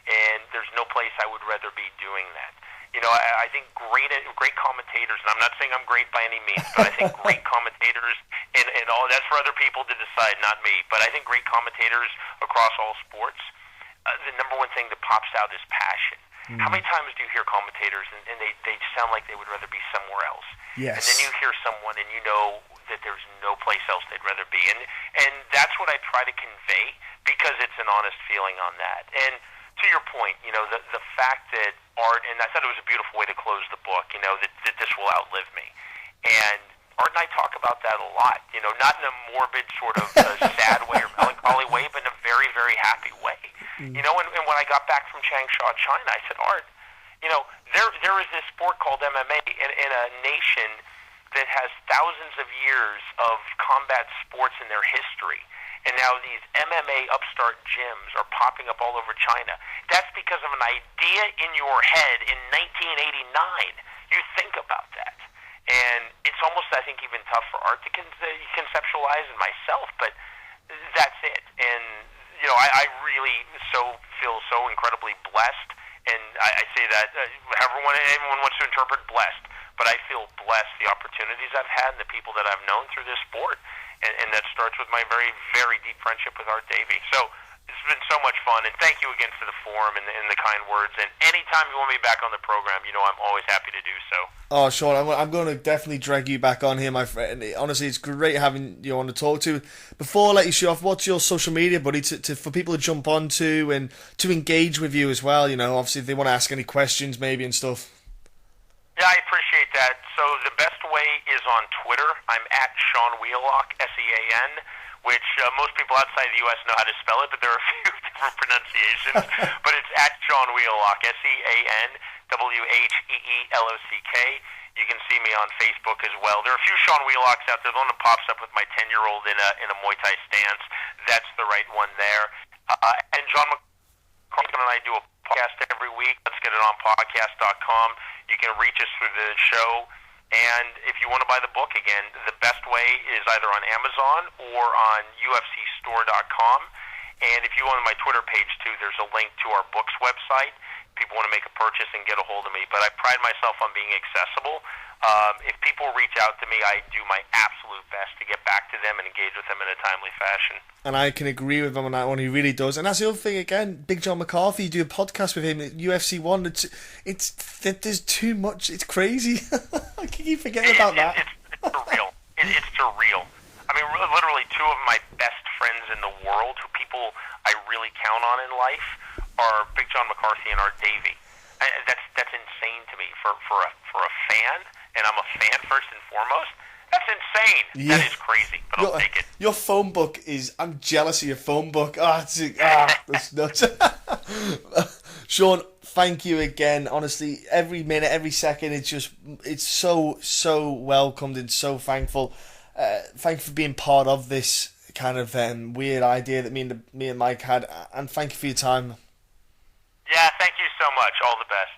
And there's no place I would rather be doing that. I think great commentators, and I'm not saying I'm great by any means, but I think great commentators, and all that's for other people to decide, not me. But I think great commentators across all sports, the number one thing that pops out is passion. How many times do you hear commentators and they sound like they would rather be somewhere else? Yes. And then you hear someone and you know that there's no place else they'd rather be. And that's what I try to convey, because it's an honest feeling on that. And to your point, the fact that Art, and I thought it was a beautiful way to close the book, that this will outlive me. And Art and I talk about that a lot, not in a morbid sort of sad way or melancholy way, but in a very, very happy way. And when I got back from Changsha, China, I said, Art, there is this sport called MMA in a nation that has thousands of years of combat sports in their history. And now these MMA upstart gyms are popping up all over China. That's because of an idea in your head in 1989. You think about that. And it's almost, I think, even tough for Art to conceptualize, and myself, but that's it. And, I really feel so incredibly blessed. And I say that, everyone wants to interpret blessed, but I feel blessed the opportunities I've had and the people that I've known through this sport. And that starts with my very, very deep friendship with Art Davie. So it's been so much fun, and thank you again for the forum and the kind words. And anytime you want me back on the program, I'm always happy to do so. Oh, Sean, I'm going to definitely drag you back on here, my friend. Honestly, it's great having you on to talk to. Before I let you show off, what's your social media, buddy, for people to jump onto and to engage with you as well? Obviously, if they want to ask any questions maybe and stuff. Yeah, I appreciate that. So the best way is on Twitter. I'm at Sean Wheelock, Sean, which most people outside the U.S. know how to spell it, but there are a few different pronunciations. But it's at Sean Wheelock, SeanWheelock. You can see me on Facebook as well. There are a few Sean Wheelocks out there. The one that pops up with my 10-year-old in a Muay Thai stance, that's the right one there. And John McCain and I do a podcast every week. Let's get it on podcast.com. You can reach us through the show. And if you want to buy the book, again, the best way is either on Amazon or on UFCstore.com. And if you go on my Twitter page, too, there's a link to our book's website. People want to make a purchase and get a hold of me. But I pride myself on being accessible. If people reach out to me, I do my absolute best to get back to them and engage with them in a timely fashion. And I can agree with him on that one. He really does. And that's the other thing, again, Big John McCarthy, you do a podcast with him at UFC 1. There's too much. It's crazy. I keep forgetting about that. It's surreal. It's surreal. I mean, literally two of my best friends in the world, who people I really count on in life, are Big John McCarthy and Art Davie. That's insane to me for a fan, and I'm a fan first and foremost. That's insane. Yeah. That is crazy, but I'll take it. Your phone book is... I'm jealous of your phone book. That's nuts. Sean, thank you again. Honestly, every minute, every second, it's so welcomed and so thankful. Thank you for being part of this kind of weird idea that me and Mike had, and thank you for your time. Yeah, thank you so much. All the best.